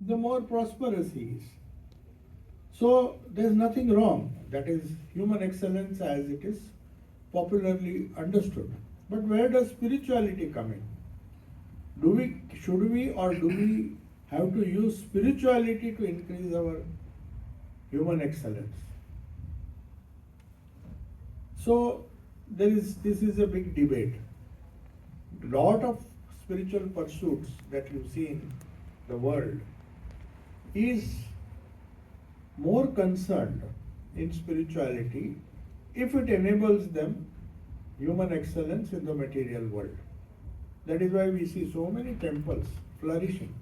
the more prosperous he is. So there's nothing wrong. That is human excellence as it is popularly understood. But where does spirituality come in? Should we or do we have to use spirituality to increase our human excellence? So this is a big debate. Lot of spiritual pursuits that you see in the world is more concerned in spirituality if it enables them human excellence in the material world. That is why we see so many temples flourishing,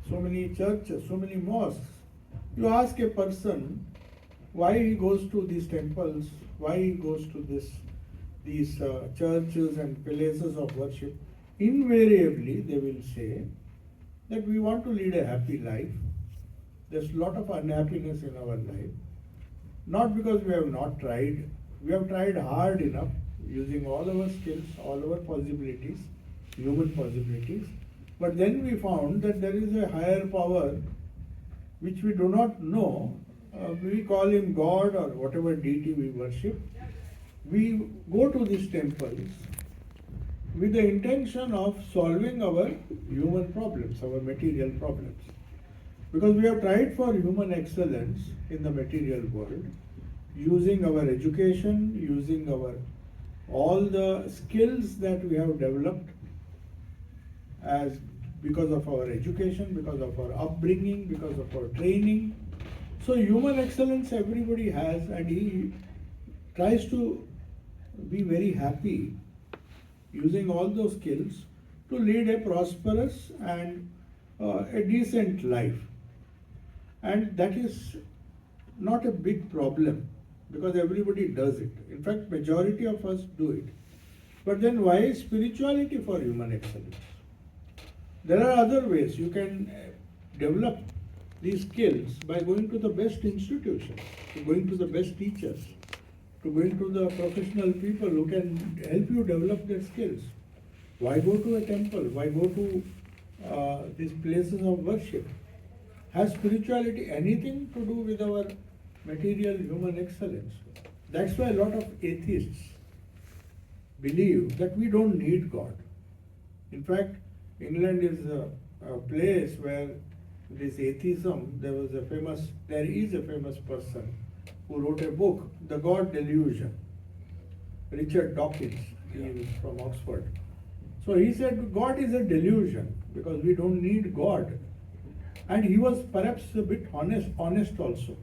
so many churches, so many mosques. You ask a person why he goes to these temples, why he goes to these churches and places of worship, invariably they will say that we want to lead a happy life. There's a lot of unhappiness in our life. Not because we have not tried. We have tried hard enough using all our skills, all our possibilities, human possibilities. But then we found that there is a higher power which we do not know. We call him God or whatever deity we worship. We go to these temples with the intention of solving our human problems, our material problems. Because we have tried for human excellence in the material world, using our education, using our all the skills that we have developed as because of our education, because of our upbringing, because of our training. So human excellence everybody has, and he tries to be very happy using all those skills to lead a prosperous and a decent life. And that is not a big problem because everybody does it. In fact, majority of us do it. But then why spirituality for human excellence? There are other ways. You can develop these skills by going to the best institutions, to going to the best teachers, to going to the professional people who can help you develop their skills. Why go to a temple? Why go to these places of worship? Has spirituality anything to do with our material human excellence? That's why a lot of atheists believe that we don't need God. In fact, England is a place where this atheism, there is a famous person who wrote a book, The God Delusion. Richard Dawkins, he is from Oxford. So he said God is a delusion because we don't need God. And he was perhaps a bit honest also.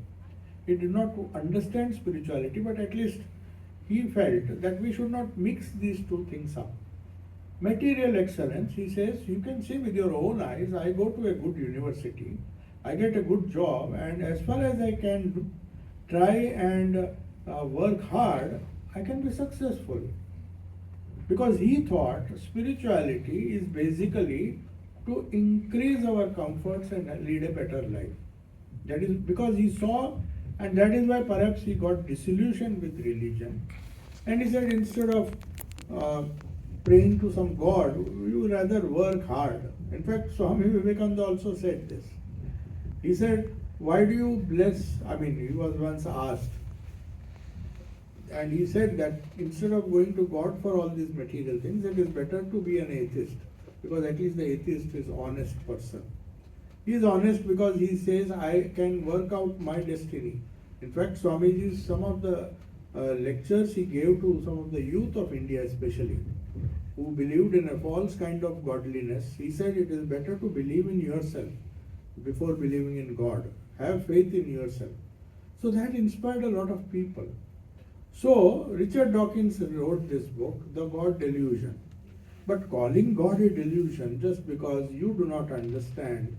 He did not understand spirituality, but at least he felt that we should not mix these two things up. Material excellence, he says, you can see with your own eyes, I go to a good university, I get a good job, and as far as I can try and work hard, I can be successful. Because he thought spirituality is basically to increase our comforts and lead a better life. That is because he saw, and that is why perhaps he got disillusioned with religion. And he said, instead of praying to some god, you rather work hard. In fact, Swami Vivekananda also said this. He said, why do you bless, he was once asked, and he said that instead of going to God for all these material things, it is better to be an atheist, because at least the atheist is an honest person. He is honest because he says, I can work out my destiny. In fact, Swamiji's, some of the lectures he gave to some of the youth of India especially, who believed in a false kind of godliness, he said it is better to believe in yourself before believing in God. Have faith in yourself. So that inspired a lot of people. So Richard Dawkins wrote this book, The God Delusion. But calling God a delusion just because you do not understand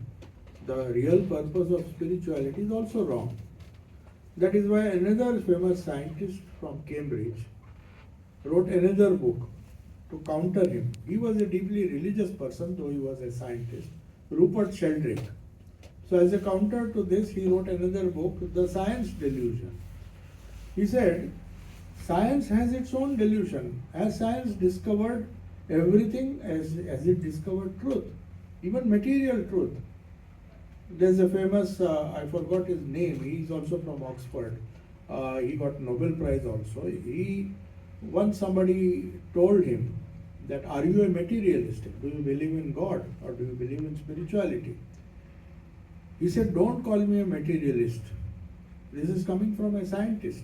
the real purpose of spirituality is also wrong. That is why another famous scientist from Cambridge wrote another book to counter him. He was a deeply religious person, though he was a scientist, Rupert Sheldrake. So as a counter to this, he wrote another book, The Science Delusion. He said, science has its own delusion. Has science discovered everything as it discovered truth, even material truth? There's a famous, I forgot his name, he's also from Oxford. He got Nobel Prize also. Once somebody told him that, are you a materialist? Do you believe in God or do you believe in spirituality? He said, don't call me a materialist. This is coming from a scientist.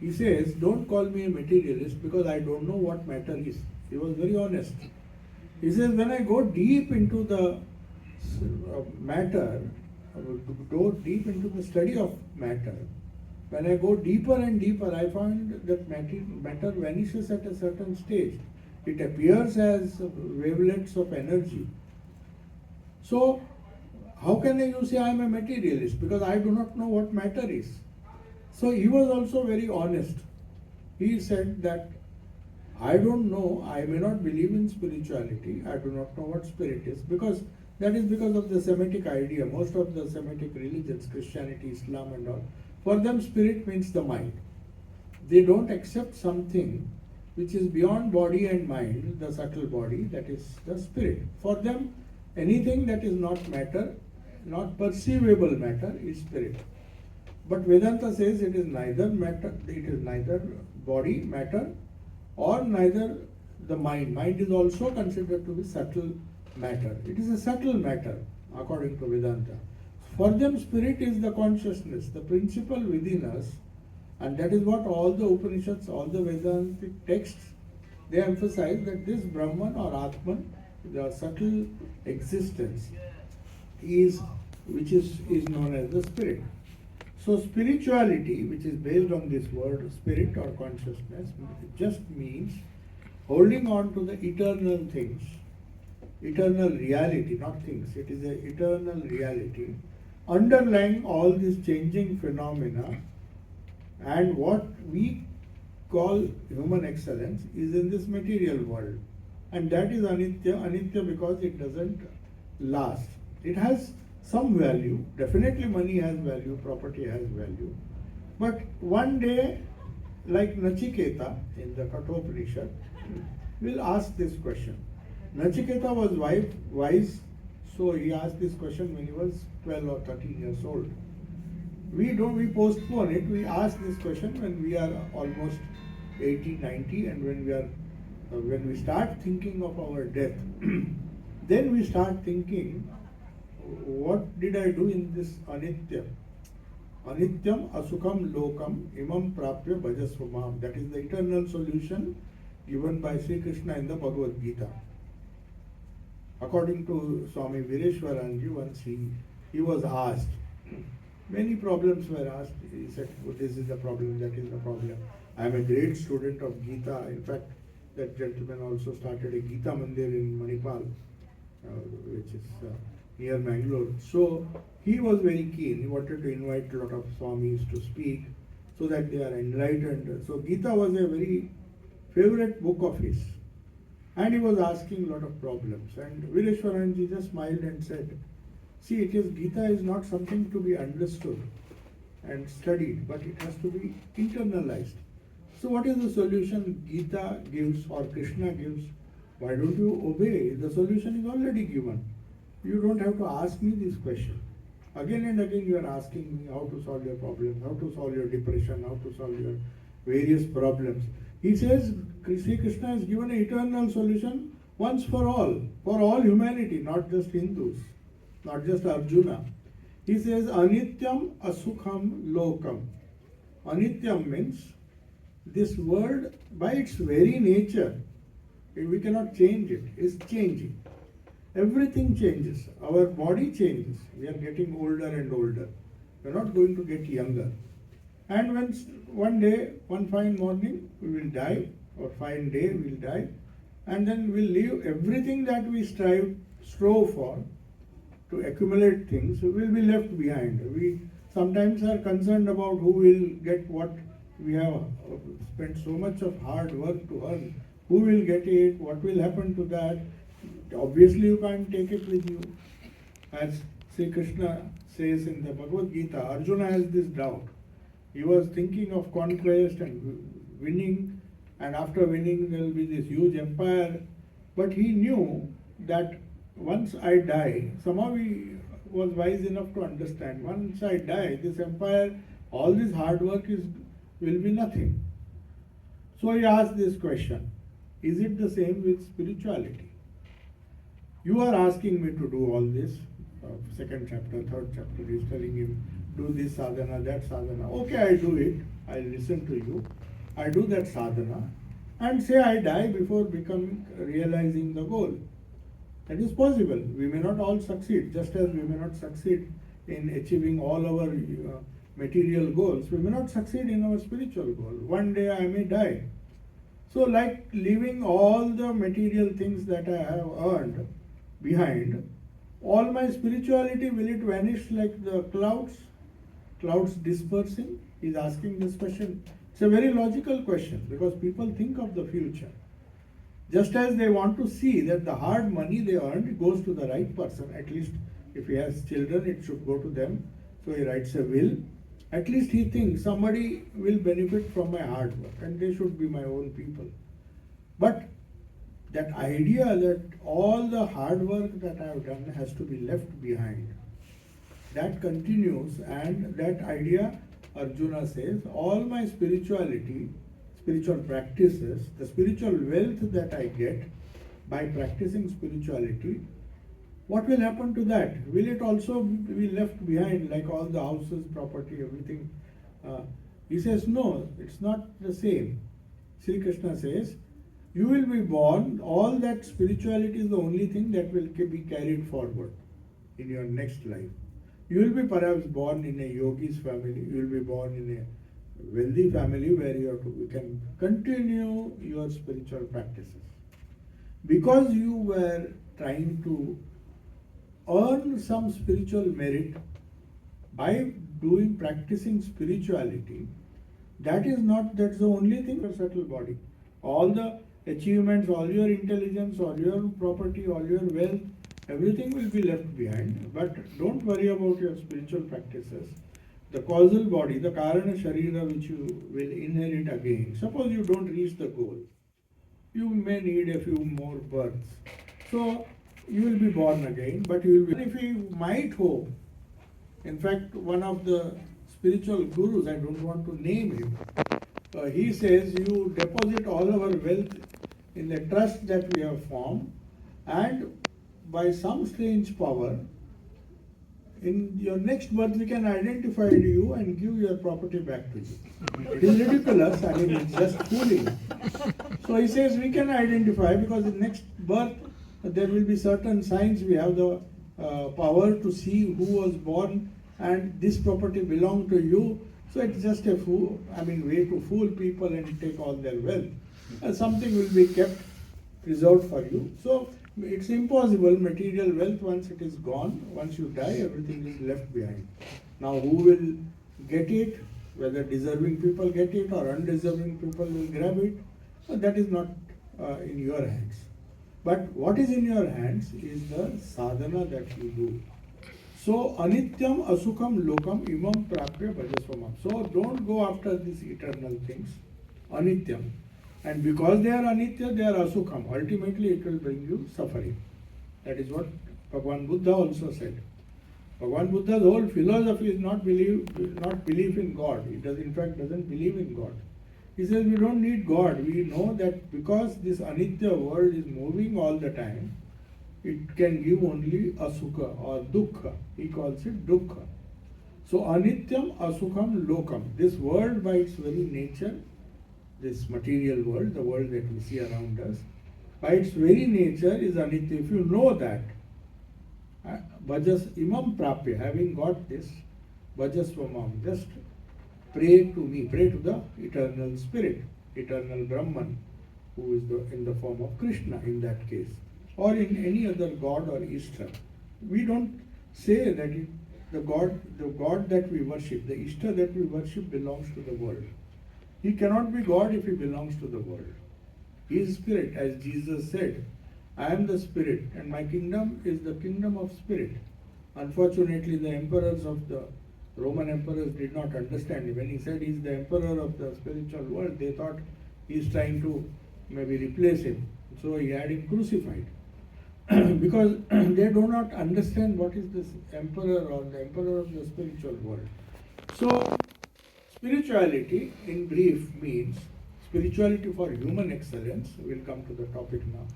He says, don't call me a materialist because I don't know what matter is. He was very honest. He says, when I go deep into the matter, go deep into the study of matter, when I go deeper and deeper, I find that matter vanishes at a certain stage. It appears as wavelets of energy. So, how can you say I am a materialist? Because I do not know what matter is. So he was also very honest. He said that I don't know, I may not believe in spirituality, I do not know what spirit is, because that is because of the Semitic idea. Most of the Semitic religions, Christianity, Islam and all, for them spirit means the mind. They don't accept something which is beyond body and mind, the subtle body, that is the spirit. For them, anything that is not matter, not perceivable matter, is spirit. But Vedanta says it is neither matter, it is neither body, matter, or neither the mind. Mind is also considered to be subtle matter. It is a subtle matter, according to Vedanta. For them, spirit is the consciousness, the principle within us, and that is what all the Upanishads, all the Vedantic texts, they emphasize that this Brahman or Atman, the subtle existence, which is known as the spirit. So spirituality, which is based on this word spirit or consciousness, just means holding on to the eternal things, eternal reality, not things. It is an eternal reality underlying all these changing phenomena, and what we call human excellence is in this material world, and that is anitya because it doesn't last. It has some value, definitely money has value, property has value, but one day, like Nachiketa in the Kathopanishad, will ask this question. Nachiketa was wise, so he asked this question when he was 12 or 13 years old. We postpone it, we ask this question when we are almost 80, 90, and when we start thinking of our death, then we start thinking, what did I do in this anitya? Anityam asukham lokam imam prapya bhajasvamam. That is the eternal solution given by Sri Krishna in the Bhagavad Gita. According to Swami Vireshwaranji, once he was asked, many problems were asked. He said, oh, this is the problem, that is the problem. I am a great student of Gita. In fact, that gentleman also started a Gita Mandir in Manipal, which is near Mangalore. So he was very keen. He wanted to invite a lot of Swamis to speak so that they are enlightened. So Gita was a very favorite book of his. And he was asking a lot of problems. And Vireshwaranji just smiled and said, see, Gita is not something to be understood and studied, but it has to be internalized. So what is the solution Gita gives or Krishna gives? Why don't you obey? The solution is already given. You don't have to ask me this question. Again and again you are asking me how to solve your problems, how to solve your depression, how to solve your various problems. He says Sri Krishna has given an eternal solution once for all humanity, not just Hindus, not just Arjuna. He says Anityam Asukham Lokam. Anityam means this world by its very nature, we cannot change it, is changing. Everything changes. Our body changes. We are getting older and older. We are not going to get younger. And when one day, one fine morning, we will die, or fine day we will die, and then we'll leave everything that we strove for to accumulate things, will be left behind. We sometimes are concerned about who will get what we have spent so much of hard work to earn. Who will get it? What will happen to that? Obviously you can't take it with you. As Sri Krishna says in the Bhagavad Gita, Arjuna has this doubt. He was thinking of conquest and winning, and after winning there will be this huge empire. But he knew that once I die, somehow was wise enough to understand, once I die, this empire, all this hard work will be nothing. So he asked this question, is it the same with spirituality? You are asking me to do all this. Second chapter, third chapter, he is telling him, do this sadhana, that sadhana. Okay, I do it. I listen to you. I do that sadhana. And say I die before realizing the goal. That is possible. We may not all succeed, just as we may not succeed in achieving all our material goals. We may not succeed in our spiritual goal. One day I may die. So like leaving all the material things that I have earned behind, all my spirituality, will it vanish like the clouds dispersing? He is asking this question. It's a very logical question because people think of the future. Just as they want to see that the hard money they earned goes to the right person, at least if he has children, it should go to them. So he writes a will. At least he thinks somebody will benefit from my hard work and they should be my own people. But that idea that all the hard work that I have done has to be left behind, that continues, and that idea, Arjuna says, all my spirituality, spiritual practices, the spiritual wealth that I get by practicing spirituality, what will happen to that? Will it also be left behind like all the houses, property, everything? He says, no, it's not the same. Sri Krishna says, you will be born, all that spirituality is the only thing that will be carried forward in your next life. You will be perhaps born in a yogi's family, you will be born in a wealthy family where you can continue your spiritual practices. Because you were trying to earn some spiritual merit by practicing spirituality, that's the only thing for subtle body. All the achievements, all your intelligence, all your property, all your wealth, everything will be left behind. But don't worry about your spiritual practices. The causal body, the Karana Sharira, which you will inherit again. Suppose you don't reach the goal. You may need a few more births. So you will be born again, but you will be, if you might hope. In fact, one of the spiritual gurus, I don't want to name him, he says you deposit all our wealth in the trust that we have formed, and by some strange power, in your next birth we can identify you and give your property back to you. It is ridiculous, I mean it's just fooling. So he says we can identify because in next birth there will be certain signs, we have the power to see who was born and this property belonged to you. So it's just a way to fool people and take all their wealth. Something will be kept reserved for you. So it's impossible. Material wealth, once it is gone, once you die, everything is left behind. Now who will get it, whether deserving people get it or undeserving people will grab it, that is not in your hands. But what is in your hands is the sadhana that you do. So, anityam asukham lokam imam prapya bhajasvamam. So, don't go after these eternal things. Anityam. And because they are anitya, they are asukham. Ultimately, it will bring you suffering. That is what Bhagavan Buddha also said. Bhagavan Buddha's whole philosophy is not belief in God. He in fact doesn't believe in God. He says we don't need God. We know that because this anitya world is moving all the time, it can give only asukha or dukkha. He calls it dukkha. So anityam asukham lokam. This world by its very nature, this material world, the world that we see around us, by its very nature is anitya. If you know that, bhajas imam prapya, having got this, bhajasvamam, just pray to me, pray to the eternal spirit, eternal Brahman, who is in the form of Krishna in that case, or in any other god or Ishta. We don't say that the god that we worship, the Ishta that we worship belongs to the world. He cannot be God if he belongs to the world. He is spirit, as Jesus said, I am the spirit and my kingdom is the kingdom of spirit. Unfortunately, the emperors of the Roman emperors did not understand. When he said he is the emperor of the spiritual world, they thought he is trying to maybe replace him. So he had him crucified. because they do not understand what is this emperor or the emperor of the spiritual world. So, spirituality in brief means spirituality for human excellence. We'll come to the topic now.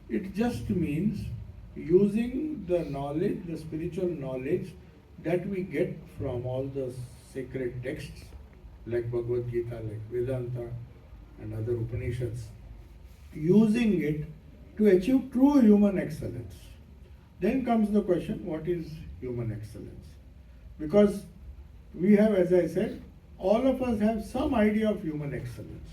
It just means using the knowledge, the spiritual knowledge that we get from all the sacred texts like Bhagavad Gita, like Vedanta and other Upanishads, using it to achieve true human excellence. Then comes the question, what is human excellence? Because we have, as I said, all of us have some idea of human excellence.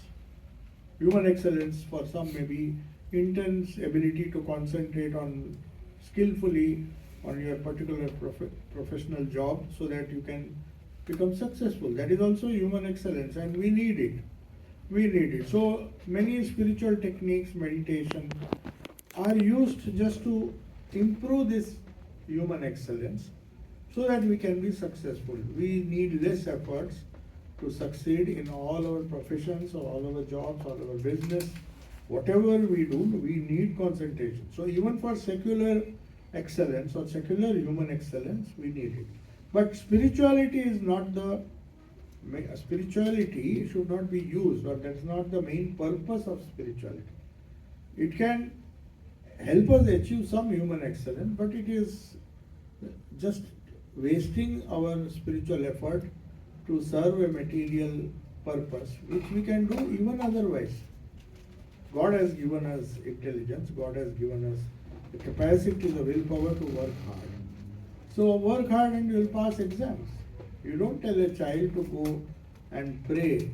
Human excellence for some may be intense ability to concentrate on skillfully on your particular professional job so that you can become successful. That is also human excellence, and we need it. We need it. So many spiritual techniques, meditation, are used just to improve this human excellence so that we can be successful. We need less efforts to succeed in all our professions or all our jobs, all our business. Whatever we do, we need concentration. So even for secular excellence or secular human excellence, we need it. But spirituality is not the spirituality should not be used, or that's not the main purpose of spirituality. It can help us achieve some human excellence, but it is just wasting our spiritual effort to serve a material purpose, which we can do even otherwise. God has given us intelligence, God has given us the capacity, the willpower to work hard. So work hard and you will pass exams. You don't tell a child to go and pray.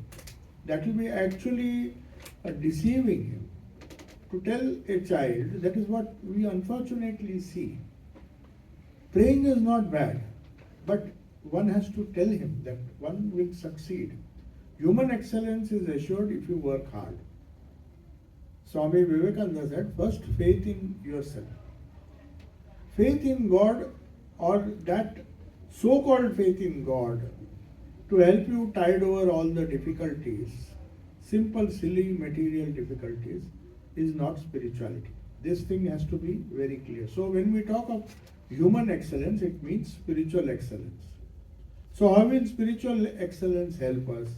That will be actually deceiving him. To tell a child, that is what we unfortunately see. Praying is not bad, but one has to tell him that one will succeed. Human excellence is assured if you work hard. Swami Vivekananda said, first faith in yourself. Faith in God, or that so-called faith in God, to help you tide over all the difficulties, simple, silly, material difficulties, is not spirituality. This thing has to be very clear. So when we talk of human excellence, it means spiritual excellence. So how will spiritual excellence help us?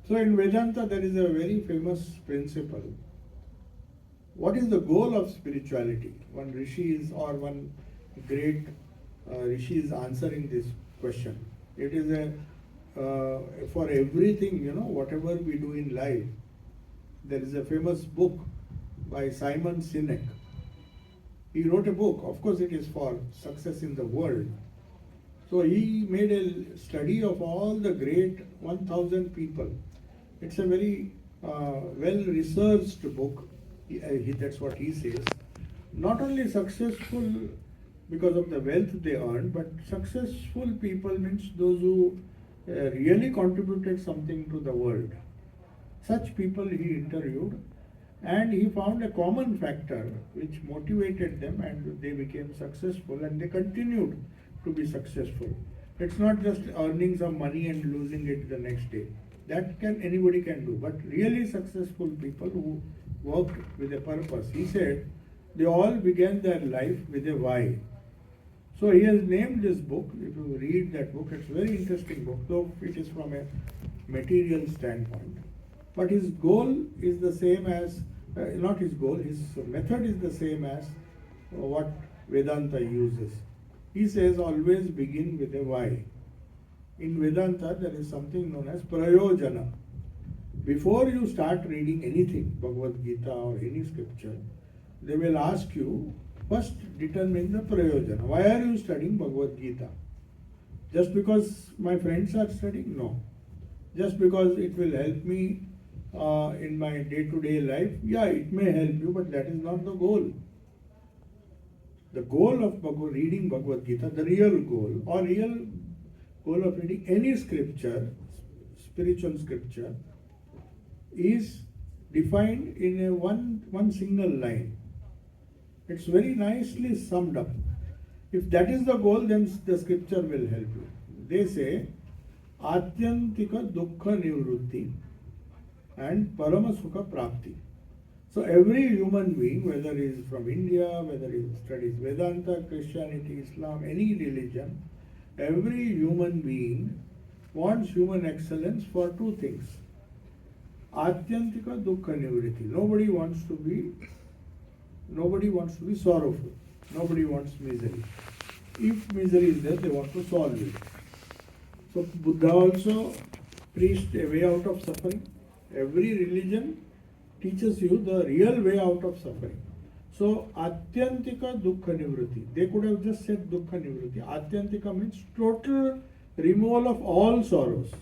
So in Vedanta there is a very famous principle. What is the goal of spirituality? One rishi is, or one great rishi is answering this question. It is a for everything, whatever we do in life. There is a famous book by Simon Sinek. He wrote a book. Of course, it is for success in the world. So he made a study of all the great 1,000 people. It's a very well-researched book. That's what he says. Not only successful because of the wealth they earned, but successful people means those who really contributed something to the world. Such people he interviewed, and he found a common factor which motivated them, and they became successful, and they continued to be successful. It's not just earning some money and losing it the next day. That anybody can do, but really successful people who worked with a purpose. He said they all began their life with a why. So he has named this book. If you read that book, it's a very interesting book, though it is from a material standpoint. But his goal is the same as, not his goal, his method is the same as what Vedanta uses. He says always begin with a why. In Vedanta, there is something known as prayojana. Before you start reading anything, Bhagavad Gita or any scripture, they will ask you, first determine the prayojana. Why are you studying Bhagavad Gita? Just because my friends are studying? No. Just because it will help me in my day-to-day life? Yeah, it may help you, but that is not the goal. The goal of reading Bhagavad Gita, the real goal, or real goal of reading any scripture, spiritual scripture, is defined in a one single line. It's very nicely summed up. If that is the goal, then the scripture will help you. They say, Atyantika Dukkha Nivrutti and Parama Sukha Prapti. So every human being, whether he is from India, whether he studies Vedanta, Christianity, Islam, any religion, every human being wants human excellence for two things. Atyantika dukkha nivriti. Nobody wants to be sorrowful. Nobody wants misery. If misery is there, they want to solve it. So Buddha also preached a way out of suffering. Every religion teaches you the real way out of suffering. So Atyantika dukkha nivriti. They could have just said dukkha nivriti. Atyantika means total removal of all sorrows.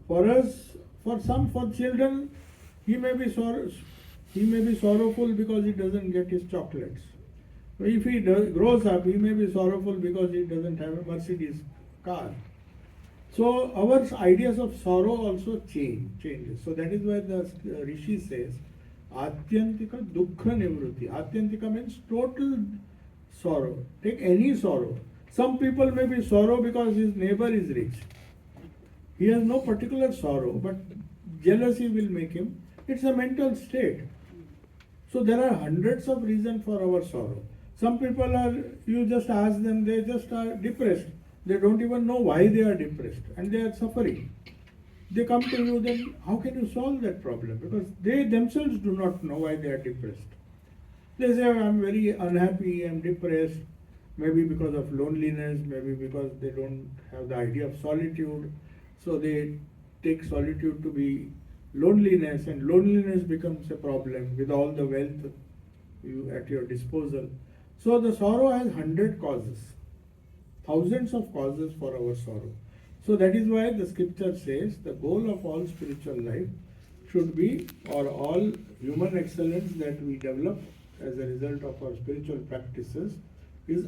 For us, for children, he may be sorrowful because he doesn't get his chocolates. If he grows up, he may be sorrowful because he doesn't have a Mercedes car. So our ideas of sorrow also changes. So that is why the Rishi says, Atyantika dukkha nivruti. Atyantika means total sorrow. Take any sorrow. Some people may be sorrow because his neighbor is rich. He has no particular sorrow, but jealousy will make him. It's a mental state. So there are hundreds of reasons for our sorrow. Some people you just ask them, they just are depressed. They don't even know why they are depressed and they are suffering. They come to you, then how can you solve that problem? Because they themselves do not know why they are depressed. They say, I'm very unhappy, I'm depressed, maybe because of loneliness, maybe because they don't have the idea of solitude. So they take solitude to be loneliness, and loneliness becomes a problem with all the wealth at your disposal. So the sorrow has 100 causes, thousands of causes for our sorrow. So that is why the scripture says the goal of all spiritual life should be, or all human excellence that we develop as a result of our spiritual practices, is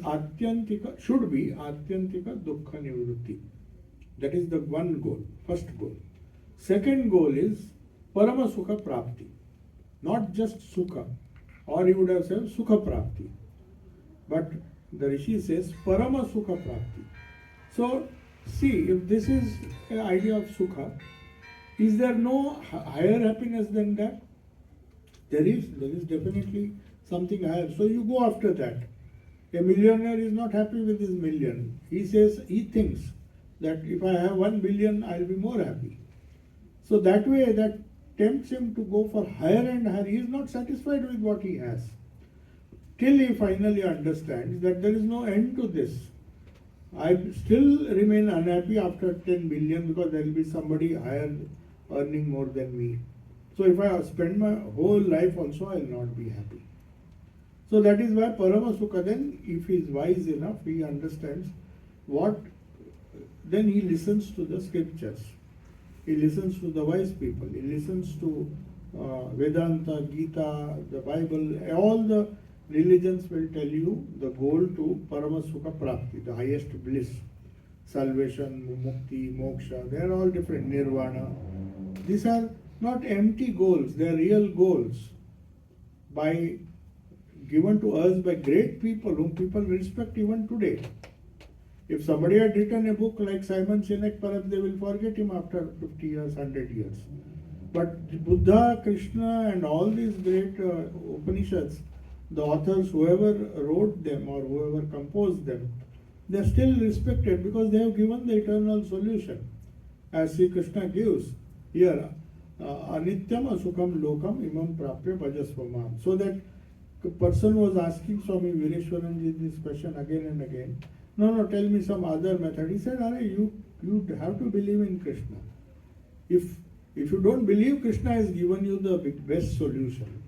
should be Atyantika dukkha nivrutti. That is the one goal, first goal. Second goal is Parama Sukha Prapti. Not just Sukha, or he would have said Sukha Prapti. But the Rishi says Parama Sukha Prapti. So, see, if this is an idea of Sukha, is there no higher happiness than that? There is definitely something higher. So you go after that. A millionaire is not happy with his million. He thinks that if I have 1 billion, I'll be more happy. So that way, that tempts him to go for higher and higher. He is not satisfied with what he has, till he finally understands that there is no end to this. I still remain unhappy after 10 billion because there will be somebody higher earning more than me. So if I spend my whole life also, I will not be happy. So that is why Parama Sukha, then if he is wise enough, he understands then he listens to the scriptures. He listens to the wise people. He listens to Vedanta, Gita, the Bible. All the religions will tell you the goal to Parama Sukha Prapti, the highest bliss, salvation, mukti, moksha. They are all different. Nirvana. These are not empty goals. They are real goals, given to us by great people whom people respect even today. If somebody had written a book like Simon Sinek, perhaps they will forget him after 50 years, 100 years. But Buddha, Krishna, and all these great Upanishads, the authors, whoever wrote them or whoever composed them, they are still respected because they have given the eternal solution. As Sri Krishna gives here, Anityam Asukham Lokam Imam Prapya Bhajasvamam. So that person was asking Swami Vireshwaranji this question again and again. No, tell me some other method. He said, you have to believe in Krishna. If you don't believe Krishna has given you the best solution,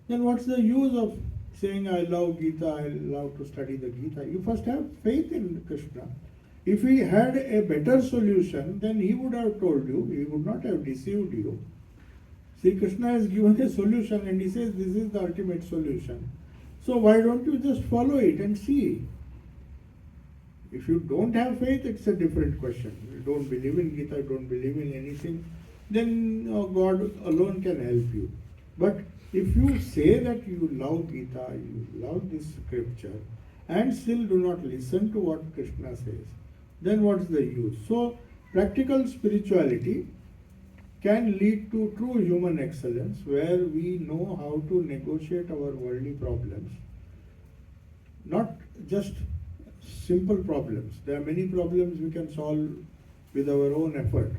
then what's the use of saying, I love Gita, I love to study the Gita? You first have faith in Krishna. If he had a better solution, then he would have told you, he would not have deceived you. Sri Krishna has given a solution and he says this is the ultimate solution. So why don't you just follow it and see? If you don't have faith, it's a different question. You don't believe in Gita, you don't believe in anything, then God alone can help you. But if you say that you love Gita, you love this scripture, and still do not listen to what Krishna says, then what's the use? So, practical spirituality can lead to true human excellence, where we know how to negotiate our worldly problems, not just simple problems. There are many problems we can solve with our own effort,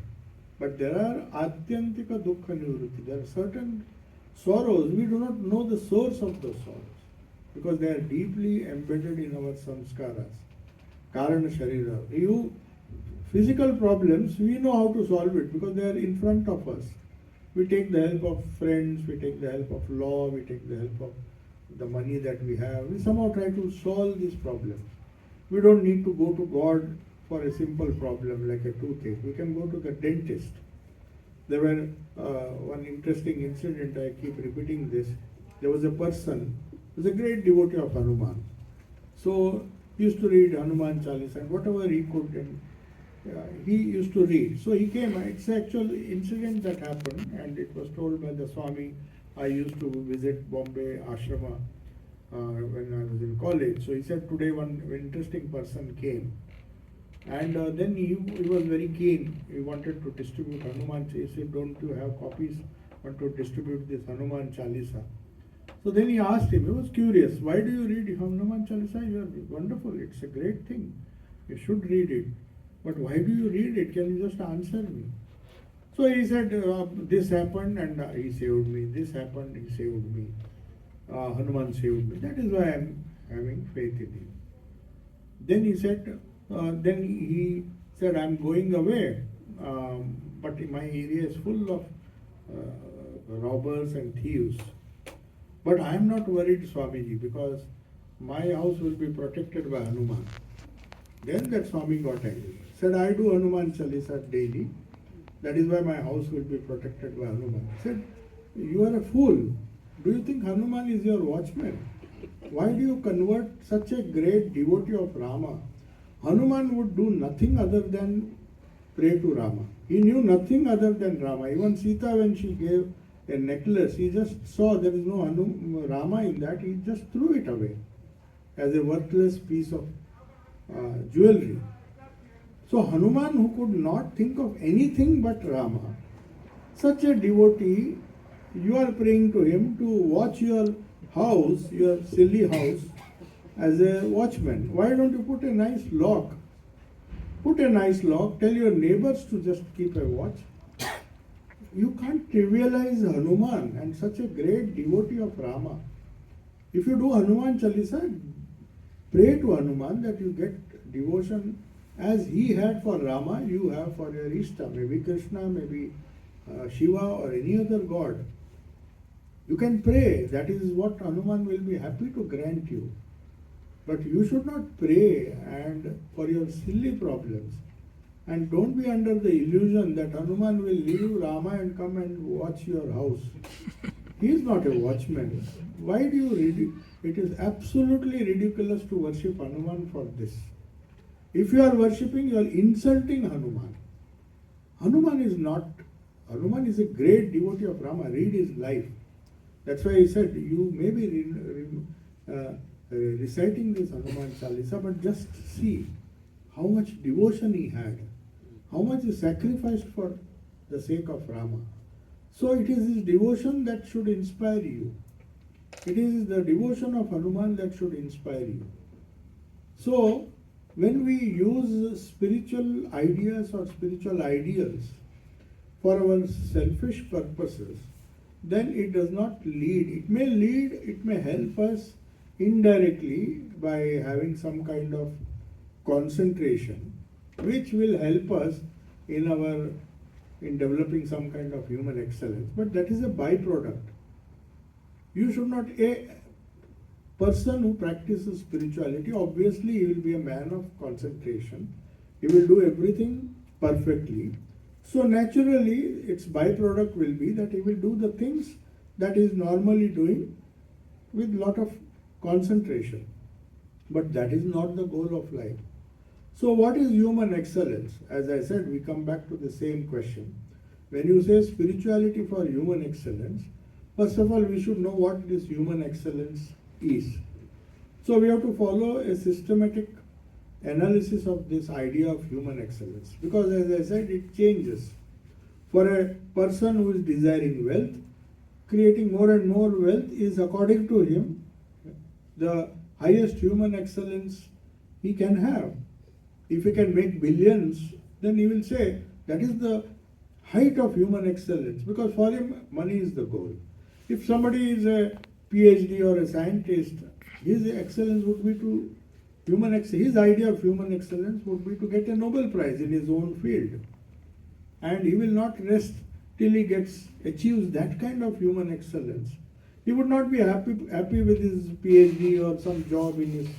but there are atyantika dukkha nivritti. There are certain sorrows, we do not know the source of those sorrows because they are deeply embedded in our samskaras, karana sharira. Physical problems, we know how to solve it because they are in front of us. We take the help of friends, we take the help of law, we take the help of the money that we have. We somehow try to solve these problems. We don't need to go to God for a simple problem like a toothache. We can go to the dentist. There were one interesting incident, I keep repeating this. There was a person who was a great devotee of Hanuman. So he used to read Hanuman Chalisa and whatever he could, and he used to read. So he came, it's an actual incident that happened, and it was told by the Swami. I used to visit Bombay Ashrama when I was in college. So he said today one interesting person came. And then he was very keen. He wanted to distribute Hanuman. He said, don't you have copies? I want to distribute this Hanuman Chalisa. So then he asked him, he was curious, why do you read Hanuman Chalisa? You are wonderful. It's a great thing. You should read it. But why do you read it? Can you just answer me? So he said, this happened and he saved me. This happened, he saved me. Hanuman saved me. That is why I am having faith in him. Then he said, I'm going away, but my area is full of robbers and thieves. But I am not worried, Swamiji, because my house will be protected by Hanuman. Then that Swami got angry. Said, I do Hanuman Chalisa daily. That is why my house will be protected by Hanuman. Said, you are a fool. Do you think Hanuman is your watchman? Why do you convert such a great devotee of Rama? Hanuman would do nothing other than pray to Rama. He knew nothing other than Rama. Even Sita, when she gave a necklace, he just saw there is no Rama in that. He just threw it away as a worthless piece of jewelry. So Hanuman, who could not think of anything but Rama, such a devotee, you are praying to him to watch your house, your silly house, as a watchman. Why don't you put a nice lock? Put a nice lock, tell your neighbors to just keep a watch. You can't trivialize Hanuman and such a great devotee of Rama. If you do Hanuman Chalisa, pray to Hanuman that you get devotion as he had for Rama, you have for your Ishta, maybe Krishna, maybe Shiva or any other god. You can pray, that is what Hanuman will be happy to grant you. But you should not pray and for your silly problems. And don't be under the illusion that Hanuman will leave Rama and come and watch your house. He is not a watchman. Why do you read it? It is absolutely ridiculous to worship Hanuman for this. If you are worshipping, you are insulting Hanuman. Hanuman is a great devotee of Rama. Read his life. That's why he said, you may be reciting this Hanuman Chalisa, but just see how much devotion he had, how much he sacrificed for the sake of Rama. So it is his devotion that should inspire you. It is the devotion of Hanuman that should inspire you. So, when we use spiritual ideas or spiritual ideals for our selfish purposes, then it does not lead. It may help us indirectly by having some kind of concentration, which will help us in developing some kind of human excellence. But that is a byproduct. You should not, a person who practices spirituality, obviously he will be a man of concentration. He will do everything perfectly. So naturally, its byproduct will be that he will do the things that he is normally doing with lot of concentration. But that is not the goal of life. So what is human excellence? As I said, we come back to the same question. When you say spirituality for human excellence, first of all, we should know what this human excellence is. So we have to follow a systematic analysis of this idea of human excellence, because as I said, it changes. For a person who is desiring wealth, creating more and more wealth is, according to him, the highest human excellence he can have. If he can make billions, then he will say that is the height of human excellence, because for him money is the goal. If somebody is a PhD or a scientist, his excellence would be to his idea of human excellence would be to get a Nobel Prize in his own field. And he will not rest till he achieves that kind of human excellence. He would not be happy with his PhD or some job in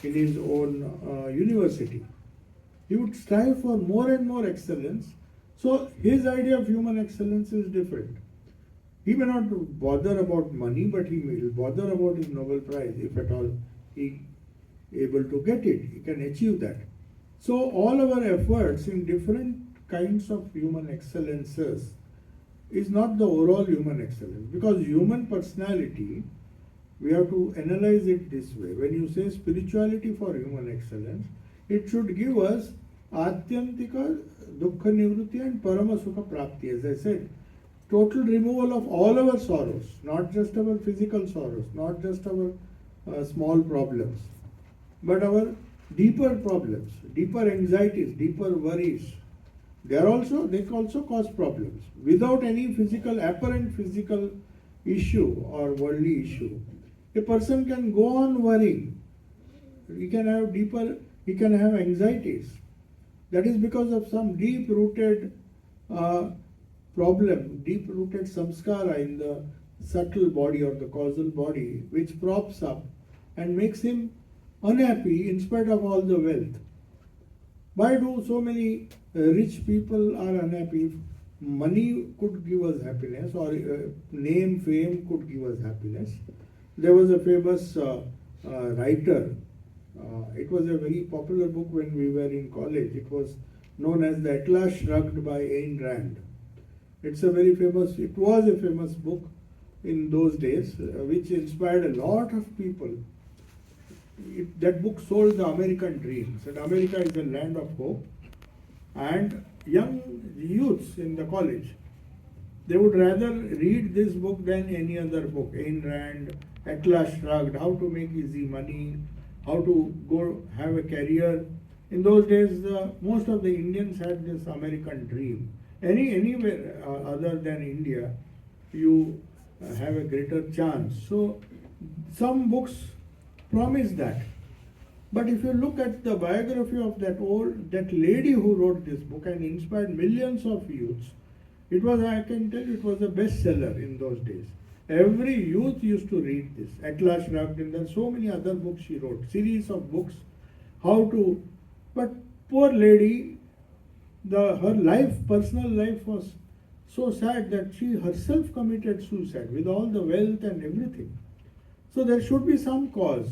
his own university. He would strive for more and more excellence. So his idea of human excellence is different. He may not bother about money, but he will bother about his Nobel Prize, if at all he able to get it. He can achieve that. So all our efforts in different kinds of human excellences is not the overall human excellence, because human personality, we have to analyze it this way. When you say spirituality for human excellence, it should give us Atyantika Dukkha Nivruti and Parama Sukha Prapti. As I said, total removal of all our sorrows, not just our physical sorrows, not just our small problems, but our deeper problems, deeper anxieties, deeper worries. They can also cause problems without any apparent physical issue or worldly issue. A person can go on worrying. He can have anxieties. That is because of some deep-rooted problem, deep-rooted samskara in the subtle body or the causal body, which props up and makes him unhappy in spite of all the wealth. Why do so many rich people are unhappy? Money could give us happiness, or name, fame could give us happiness. There was a famous writer. It was a very popular book when we were in college. It was known as The Atlas Shrugged by Ayn Rand. It was a famous book in those days, which inspired a lot of people. That book sold the American dream. Said America is the land of hope, and young youths in the college, they would rather read this book than any other book. Ayn Rand, Atlas Shrugged, how to make easy money, how to go have a career. In those days, most of the Indians had this American dream. Anywhere other than India, you have a greater chance. So some books promise that. But if you look at the biography of that lady who wrote this book and inspired millions of youths, I can tell you, it was a bestseller in those days. Every youth used to read this. Atlas Shrugged, and there are so many other books she wrote, series of books, but poor lady, her personal life was so sad that she herself committed suicide with all the wealth and everything. So there should be some cause.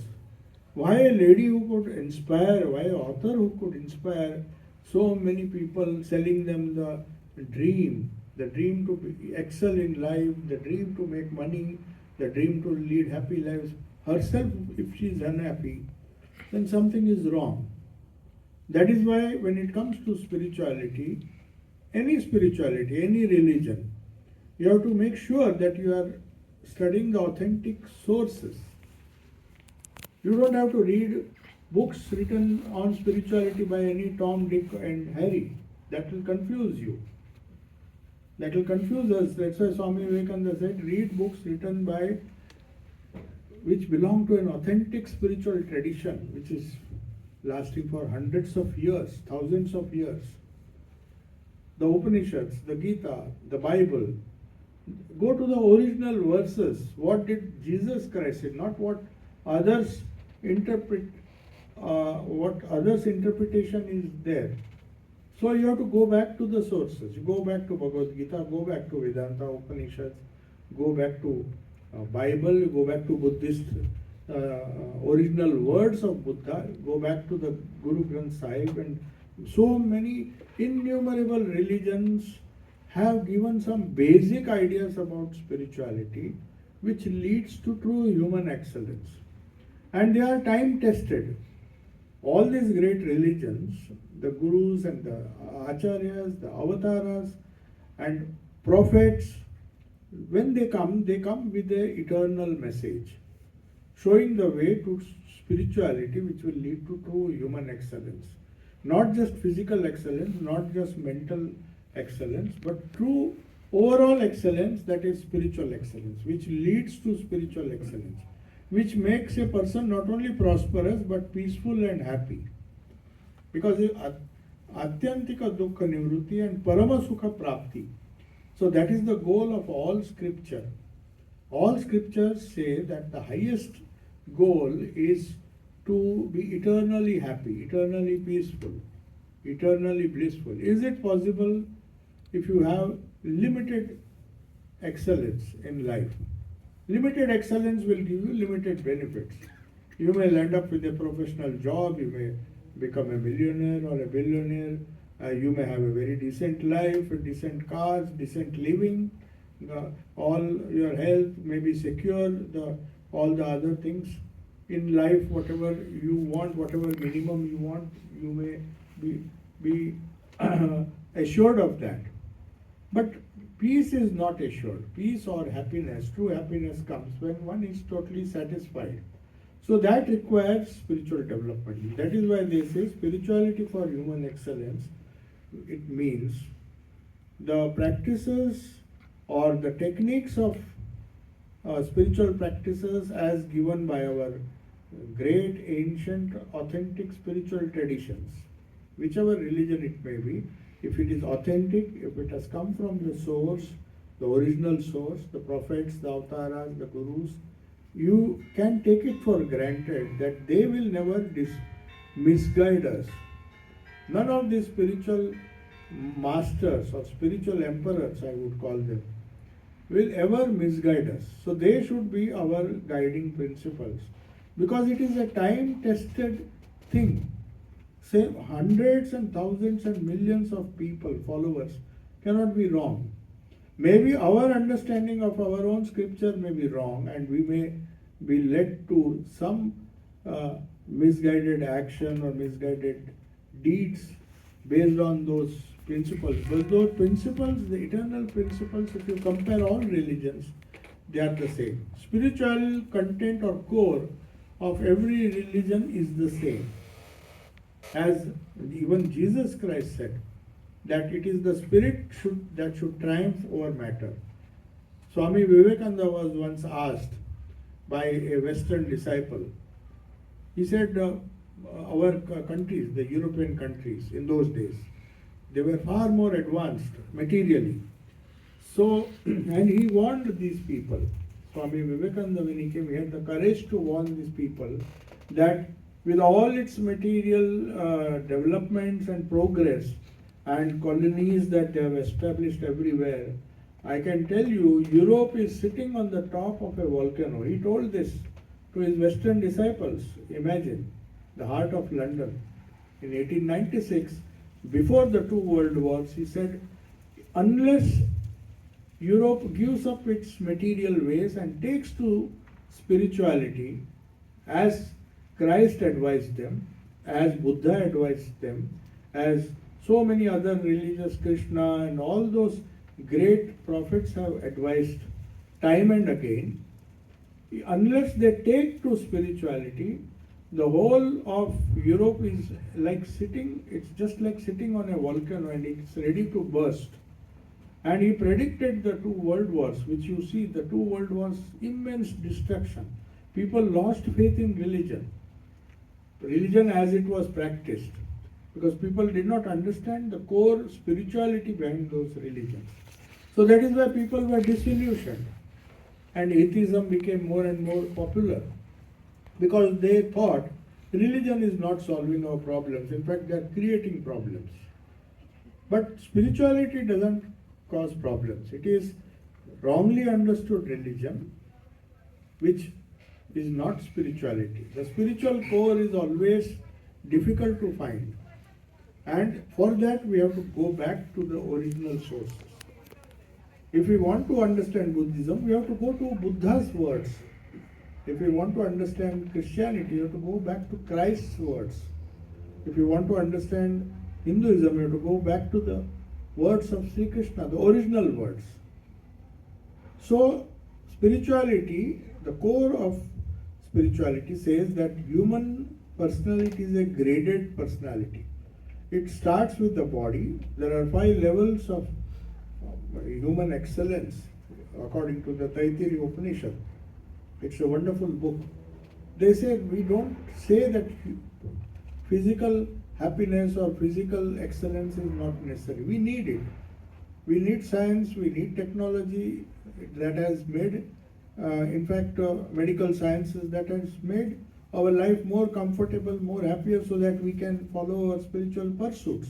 Why a lady who could inspire, why an author who could inspire so many people, selling them the dream to excel in life, the dream to make money, the dream to lead happy lives. Herself, if she is unhappy, then something is wrong. That is why when it comes to spirituality, any religion, you have to make sure that you are studying the authentic sources. You don't have to read books written on spirituality by any Tom, Dick and Harry. That will confuse you. That will confuse us. That's why Swami Vivekananda said, read books written which belong to an authentic spiritual tradition, which is lasting for hundreds of years, thousands of years. The Upanishads, the Gita, the Bible. Go to the original verses. What did Jesus Christ say? Not what others interpret, what others' interpretation is there. So you have to go back to the sources. You go back to Bhagavad Gita, go back to Vedanta, Upanishads, go back to Bible, go back to Buddhist original words of Buddha, go back to the Guru Granth Sahib, and so many innumerable religions have given some basic ideas about spirituality which leads to true human excellence. And they are time tested. All these great religions, the gurus and the acharyas, the avatars and prophets, when they come with a eternal message, showing the way to spirituality which will lead to true human excellence. Not just physical excellence, not just mental excellence, but true overall excellence, that is spiritual excellence, which leads to spiritual excellence, which makes a person not only prosperous but peaceful and happy. Because atyantika dukkha nivrutti and parama sukha prapti. So that is the goal of all scripture. All scriptures say that the highest goal is to be eternally happy, eternally peaceful, eternally blissful. Is it possible if you have limited excellence in life? Limited excellence will give you limited benefits. You may end up with a professional job, you may become a millionaire or a billionaire, you may have a very decent life, decent cars, decent living, all your health may be secure, all the other things in life, whatever you want, whatever minimum you want, you may be assured of that. But peace is not assured. Peace or happiness, true happiness comes when one is totally satisfied. So that requires spiritual development. That is why they say spirituality for human excellence. It means the practices or the techniques of spiritual practices as given by our great, ancient, authentic spiritual traditions, whichever religion it may be. If it is authentic, if it has come from the source, the original source, the prophets, the avatars, the gurus, you can take it for granted that they will never misguide us. None of these spiritual masters or spiritual emperors, I would call them, will ever misguide us. So they should be our guiding principles, because it is a time-tested thing. Say hundreds and thousands and millions of people, followers, cannot be wrong. Maybe our understanding of our own scripture may be wrong, and we may be led to some misguided action or misguided deeds based on those principles. But those principles, the eternal principles, if you compare all religions, they are the same. Spiritual content or core of every religion is the same. As even Jesus Christ said, that it is the spirit that should triumph over matter. Swami Vivekananda was once asked by a Western disciple. He said, our countries, the European countries in those days, they were far more advanced materially. So, and he warned these people. Swami Vivekananda, when he came, he had the courage to warn these people that with all its material developments and progress and colonies that they have established everywhere, I can tell you, Europe is sitting on the top of a volcano. He told this to his Western disciples. Imagine, the heart of London. In 1896, before the two world wars, he said, unless Europe gives up its material ways and takes to spirituality as Christ advised them, as Buddha advised them, as so many other religious, Krishna and all those great prophets have advised time and again, unless they take to spirituality, the whole of Europe is like sitting, it's just like sitting on a volcano and it's ready to burst. And he predicted the two world wars, which you see, the two world wars, immense destruction. People lost faith in religion as it was practiced, because people did not understand the core spirituality behind those religions. So that is why people were disillusioned, and atheism became more and more popular, because they thought religion is not solving our problems. In fact, they are creating problems. But spirituality doesn't cause problems. It is wrongly understood religion which is not spirituality. The spiritual core is always difficult to find, and for that we have to go back to the original sources. If we want to understand Buddhism, we have to go to Buddha's words. If we want to understand Christianity, you have to go back to Christ's words. If you want to understand Hinduism, you have to go back to the words of Sri Krishna, the original words. So, spirituality, the core of spirituality says that human personality is a graded personality. It starts with the body. There are 5 levels of human excellence according to the Taittiriya Upanishad. It's a wonderful book. They say we don't say that physical happiness or physical excellence is not necessary. We need it. We need science, we need technology that has made, medical sciences that has made our life more comfortable, more happier, so that we can follow our spiritual pursuits.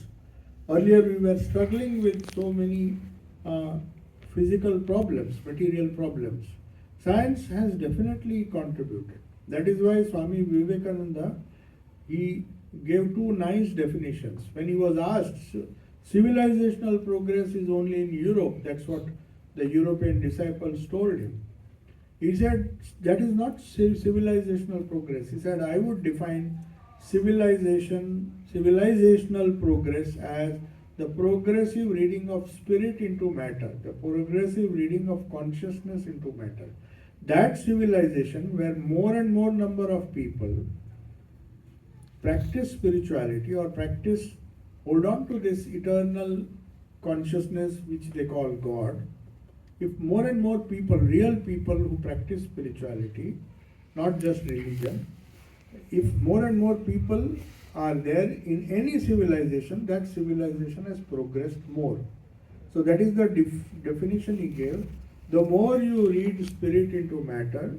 Earlier we were struggling with so many physical problems, material problems. Science has definitely contributed. That is why Swami Vivekananda, he gave 2 nice definitions. When he was asked, civilizational progress is only in Europe, that's what the European disciples told him. He said, that is not civilizational progress. He said, I would define civilizational progress as the progressive reading of spirit into matter, the progressive reading of consciousness into matter. That civilization where more and more number of people practice spirituality or hold on to this eternal consciousness which they call God. If more and more people, real people who practice spirituality, not just religion, if more and more people are there in any civilization, that civilization has progressed more. So that is the definition he gave. The more you read spirit into matter,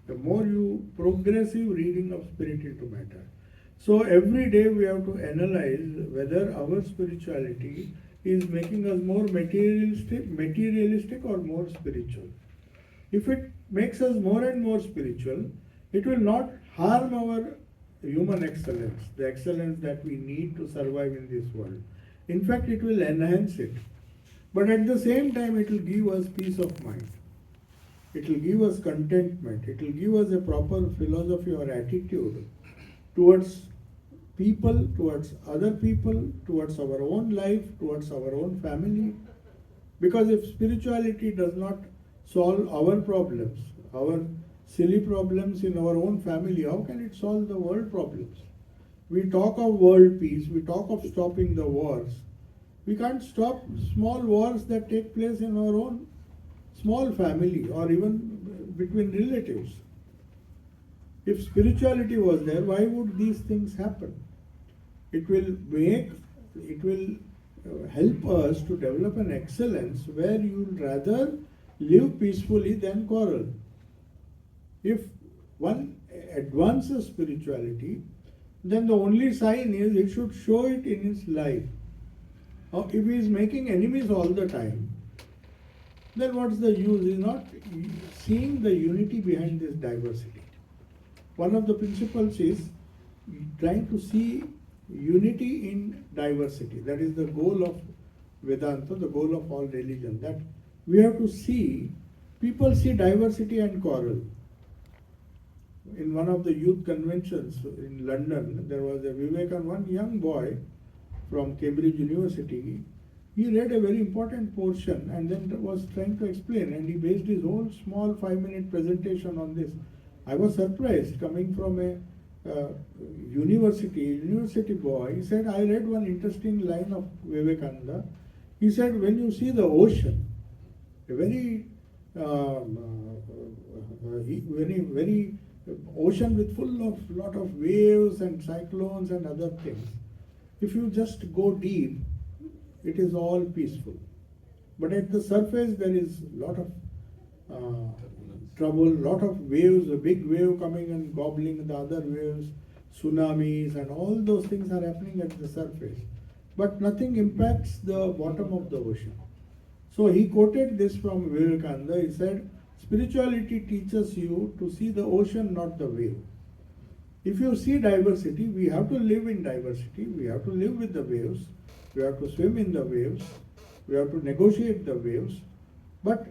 the more you progressive reading of spirit into matter. So every day we have to analyze whether our spirituality is making us more materialistic or more spiritual. If it makes us more and more spiritual, it will not harm our human excellence, the excellence that we need to survive in this world. In fact, it will enhance it. But at the same time, it will give us peace of mind. It will give us contentment. It will give us a proper philosophy or attitude towards people, towards other people, towards our own life, towards our own family. Because if spirituality does not solve our problems, our silly problems in our own family, how can it solve the world problems? We talk of world peace, we talk of stopping the wars. We can't stop small wars that take place in our own small family or even between relatives. If spirituality was there, why would these things happen? It will help us to develop an excellence where you will rather live peacefully than quarrel. If one advances spirituality, then the only sign is it should show it in his life. If he is making enemies all the time, then what's the use? He is not seeing the unity behind this diversity. One of the principles is trying to see unity in diversity. That is the goal of Vedanta, the goal of all religion. That we have to see, people see diversity and quarrel. In one of the youth conventions in London, there was a one young boy from Cambridge University. He read a very important portion and then was trying to explain, and he based his whole small 5-minute presentation on this. I was surprised, coming from a university boy. He said, I read one interesting line of Vivekananda. He said, when you see the ocean, a very ocean with full of lot of waves and cyclones and other things, if you just go deep, it is all peaceful. But at the surface there is a lot of trouble, lot of waves, a big wave coming and gobbling the other waves, tsunamis and all those things are happening at the surface. But nothing impacts the bottom of the ocean. So he quoted this from Vivekananda. He said, spirituality teaches you to see the ocean, not the wave. If you see diversity, we have to live in diversity. We have to live with the waves. We have to swim in the waves. We have to negotiate the waves. But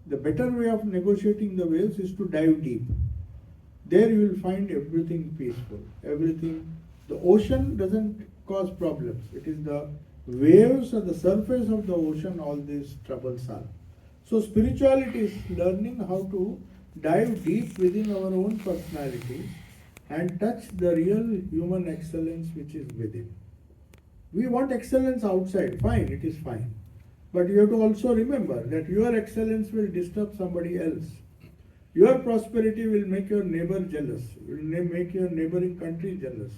the better way of negotiating the waves is to dive deep. There you will find everything peaceful. Everything. The ocean doesn't cause problems. It is the waves at the surface of the ocean all these troubles are. So spirituality is learning how to dive deep within our own personalities and touch the real human excellence which is within. We want excellence outside, fine, it is fine. But you have to also remember that your excellence will disturb somebody else. Your prosperity will make your neighbor jealous, will make your neighboring country jealous.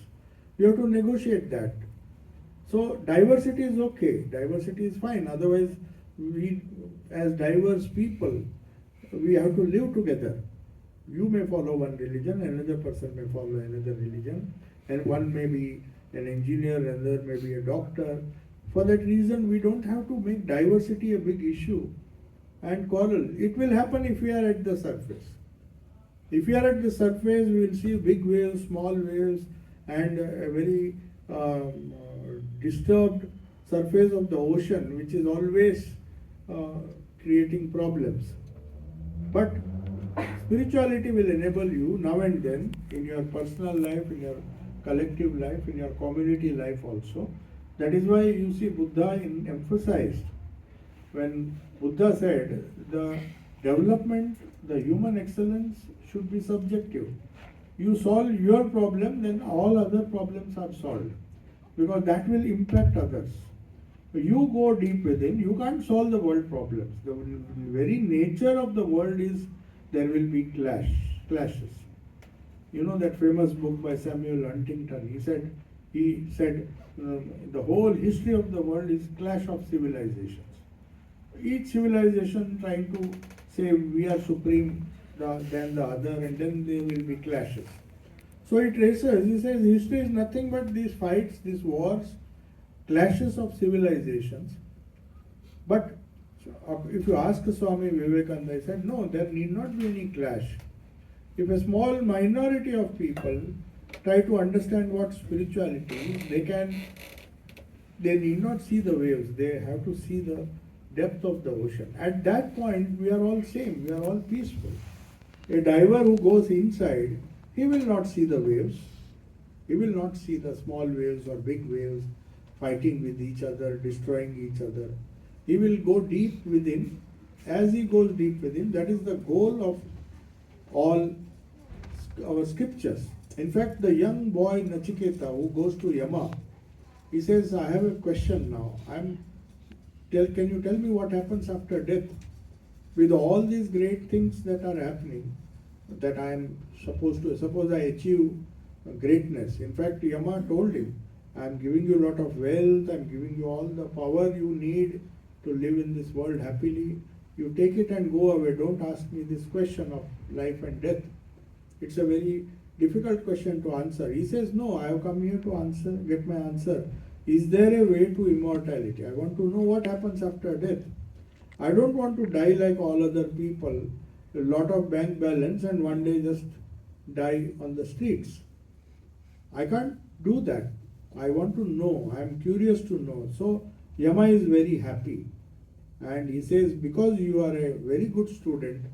You have to negotiate that. So diversity is okay, diversity is fine. Otherwise, we as diverse people, we have to live together. You may follow one religion, another person may follow another religion, and one may be an engineer, another may be a doctor. For that reason, we don't have to make diversity a big issue and quarrel. It will happen if we are at the surface. If we are at the surface, we will see big waves, small waves, and a very disturbed surface of the ocean, which is always creating problems. But spirituality will enable you now and then in your personal life, in your collective life, in your community life also. That is why you see Buddha emphasized when Buddha said the development, the human excellence should be subjective. You solve your problem, then all other problems are solved, because that will impact others. You go deep within, you can't solve the world problems. The very nature of the world is there will be clashes. You know that famous book by Samuel Huntington. He said the whole history of the world is clash of civilizations. Each civilization trying to say we are supreme than the other, and then there will be clashes. So he traces, he says history is nothing but these fights, these wars, clashes of civilizations. But if you ask Swami Vivekananda, he said, no, there need not be any clash. If a small minority of people try to understand what spirituality is, they need not see the waves, they have to see the depth of the ocean. At that point, we are all same, we are all peaceful. A diver who goes inside, he will not see the waves. He will not see the small waves or big waves fighting with each other, destroying each other. He will go deep within. As he goes deep within, that is the goal of all our scriptures. In fact, the young boy Nachiketa who goes to Yama, he says, I have a question now. Can you tell me what happens after death? With all these great things that are happening, that I am suppose I achieve greatness. In fact, Yama told him, I am giving you a lot of wealth, I am giving you all the power you need to live in this world happily. You take it and go away. Don't ask me this question of life and death. It's a very difficult question to answer. He says, no, I have come here to get my answer. Is there a way to immortality? I want to know what happens after death. I don't want to die like all other people, a lot of bank balance, and one day just die on the streets. I can't do that. I want to know. I am curious to know. So Yama is very happy. And he says, because you are a very good student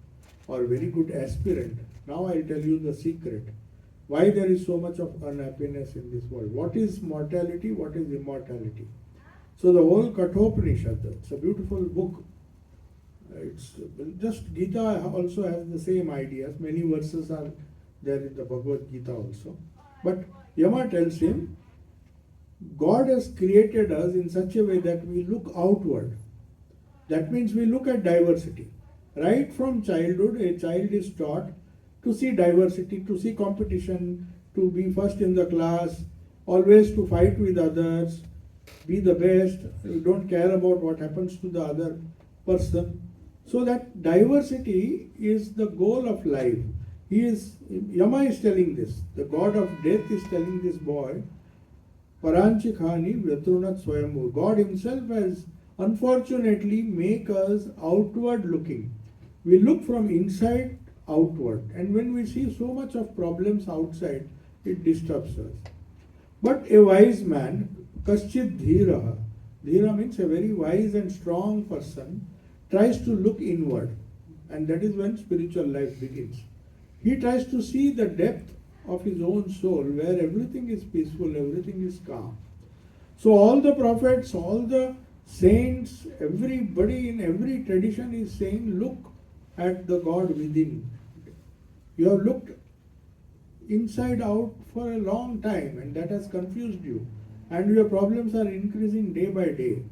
or very good aspirant, now I'll tell you the secret. Why there is so much of unhappiness in this world. What is mortality? What is immortality? So the whole Kathopanishad, it's a beautiful book. It's just Gita also has the same ideas. Many verses are there in the Bhagavad Gita also. But Yama tells him, God has created us in such a way that we look outward. That means we look at diversity. Right from childhood, a child is taught to see diversity, to see competition, to be first in the class, always to fight with others, be the best, you don't care about what happens to the other person. So that diversity is the goal of life. Yama is telling this, the god of death is telling this boy, Paranchikhani Vyatrunat Swayambhu. God himself has unfortunately make us outward looking. We look from inside outward, and when we see so much of problems outside, it disturbs us. But a wise man, Kaschid Dhiraha, Dhira means a very wise and strong person, tries to look inward, and that is when spiritual life begins. He tries to see the depth of his own soul, where everything is peaceful, everything is calm. So all the prophets, all the saints, everybody in every tradition is saying, look at the God within. You have looked inside out for a long time and that has confused you. And your problems are increasing day by day.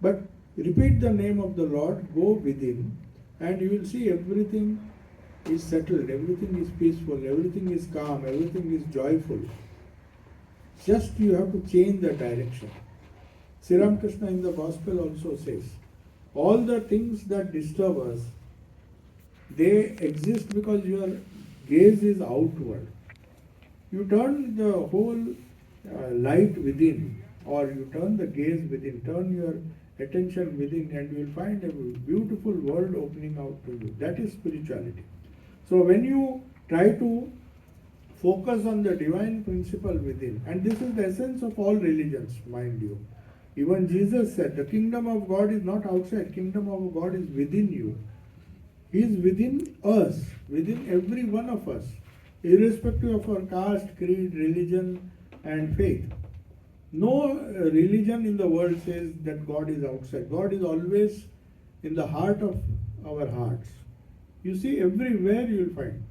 But repeat the name of the Lord, go within, and you will see everything is settled, everything is peaceful, everything is calm, everything is joyful. Just you have to change the direction. Sri Ramakrishna in the Gospel also says, all the things that disturb us, they exist because your gaze is outward. You turn the whole light within, or you turn the gaze within, turn your attention within, and you will find a beautiful world opening out to you. That is spirituality. So when you try to focus on the divine principle within, and this is the essence of all religions, mind you. Even Jesus said, the kingdom of God is not outside, kingdom of God is within you. He is within us, within every one of us, irrespective of our caste, creed, religion, and faith. No religion in the world says that God is outside. God is always in the heart of our hearts. You see, everywhere you will find.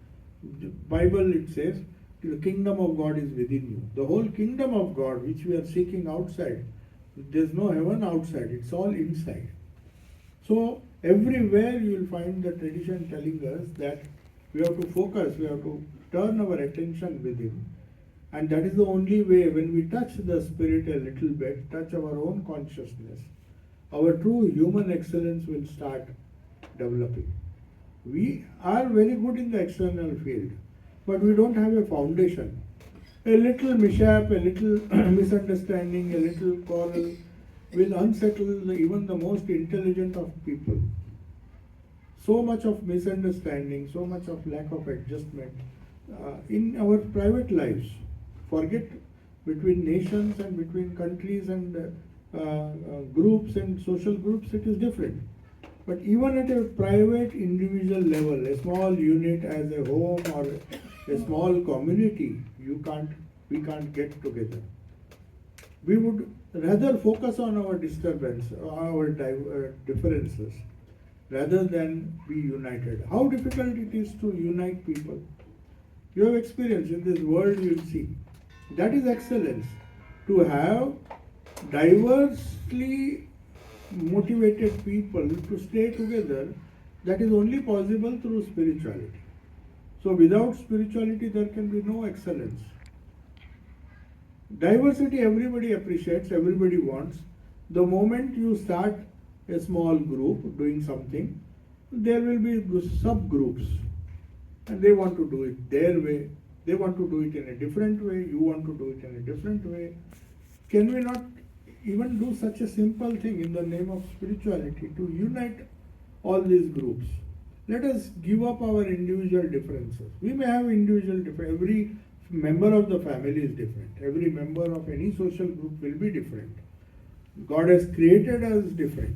The Bible, it says, the kingdom of God is within you. The whole kingdom of God, which we are seeking outside, there's no heaven outside, it's all inside. So, everywhere you will find the tradition telling us that we have to focus, we have to turn our attention within. And that is the only way. When we touch the spirit a little bit, touch our own consciousness, our true human excellence will start developing. We are very good in the external field, but we don't have a foundation. A little mishap, a little misunderstanding, a little quarrel will unsettle even the most intelligent of people. So much of misunderstanding, so much of lack of adjustment in our private lives. Forget between nations and between countries and groups and social groups, it is different. But even at a private individual level, a small unit as a home or a small community, we can't get together. We would rather focus on our disturbance, our differences, rather than be united. How difficult it is to unite people. You have experience in this world, you will see. That is excellence. To have diversely motivated people to stay together, that is only possible through spirituality. So without spirituality there can be no excellence. Diversity everybody appreciates, everybody wants. The moment you start a small group doing something, there will be subgroups and they want to do it their way. They want to do it in a different way, you want to do it in a different way. Can we not even do such a simple thing in the name of spirituality to unite all these groups? Let us give up our individual differences. We may have individual differences. Every member of the family is different. Every member of any social group will be different. God has created us different.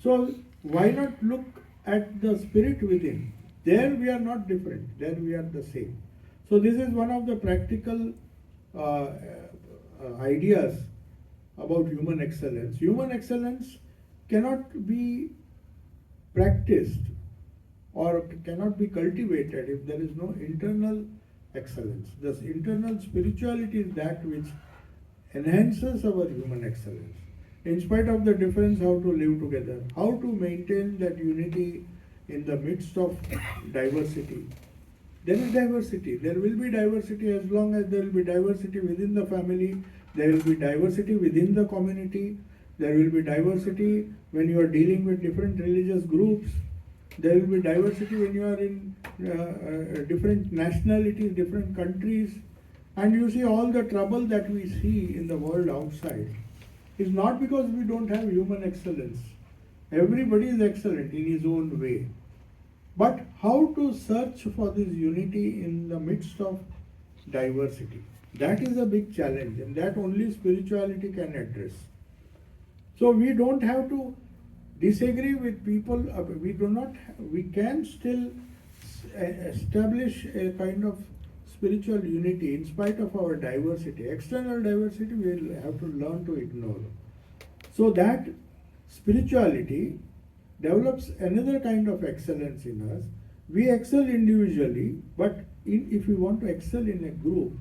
So why not look at the spirit within? There we are not different. There we are the same. So this is one of the practical ideas about human excellence. Human excellence cannot be practiced or cannot be cultivated if there is no internal excellence. This internal spirituality is that which enhances our human excellence. In spite of the difference, how to live together, how to maintain that unity in the midst of diversity. There is diversity. There will be diversity as long as there will be diversity within the family, there will be diversity within the community, there will be diversity when you are dealing with different religious groups, there will be diversity when you are in different nationalities, different countries. And you see all the trouble that we see in the world outside is not because we don't have human excellence. Everybody is excellent in his own way. But how to search for this unity in the midst of diversity? That is a big challenge, and that only spirituality can address. So we don't have to disagree with people. We can still establish a kind of spiritual unity in spite of our diversity. External diversity we will have to learn to ignore. So that spirituality develops another kind of excellence in us. We excel individually, but if we want to excel in a group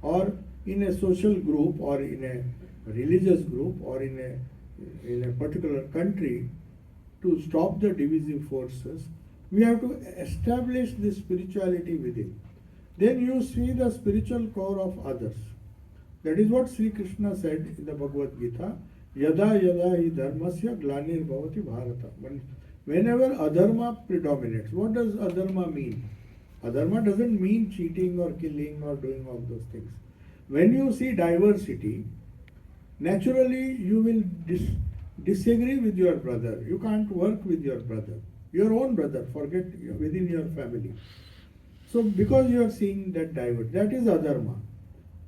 or in a social group or in a religious group or in a particular country, to stop the divisive forces, we have to establish this spirituality within. Then you see the spiritual core of others. That is what Sri Krishna said in the Bhagavad Gita, Yada yada hi dharmasya glanir bhavati bharata. Whenever adharma predominates, what does adharma mean? Adharma doesn't mean cheating or killing or doing all those things. When you see diversity, naturally you will disagree with your brother. You can't work with your brother. Your own brother, forget within your family. So because you are seeing that diversity, that is adharma.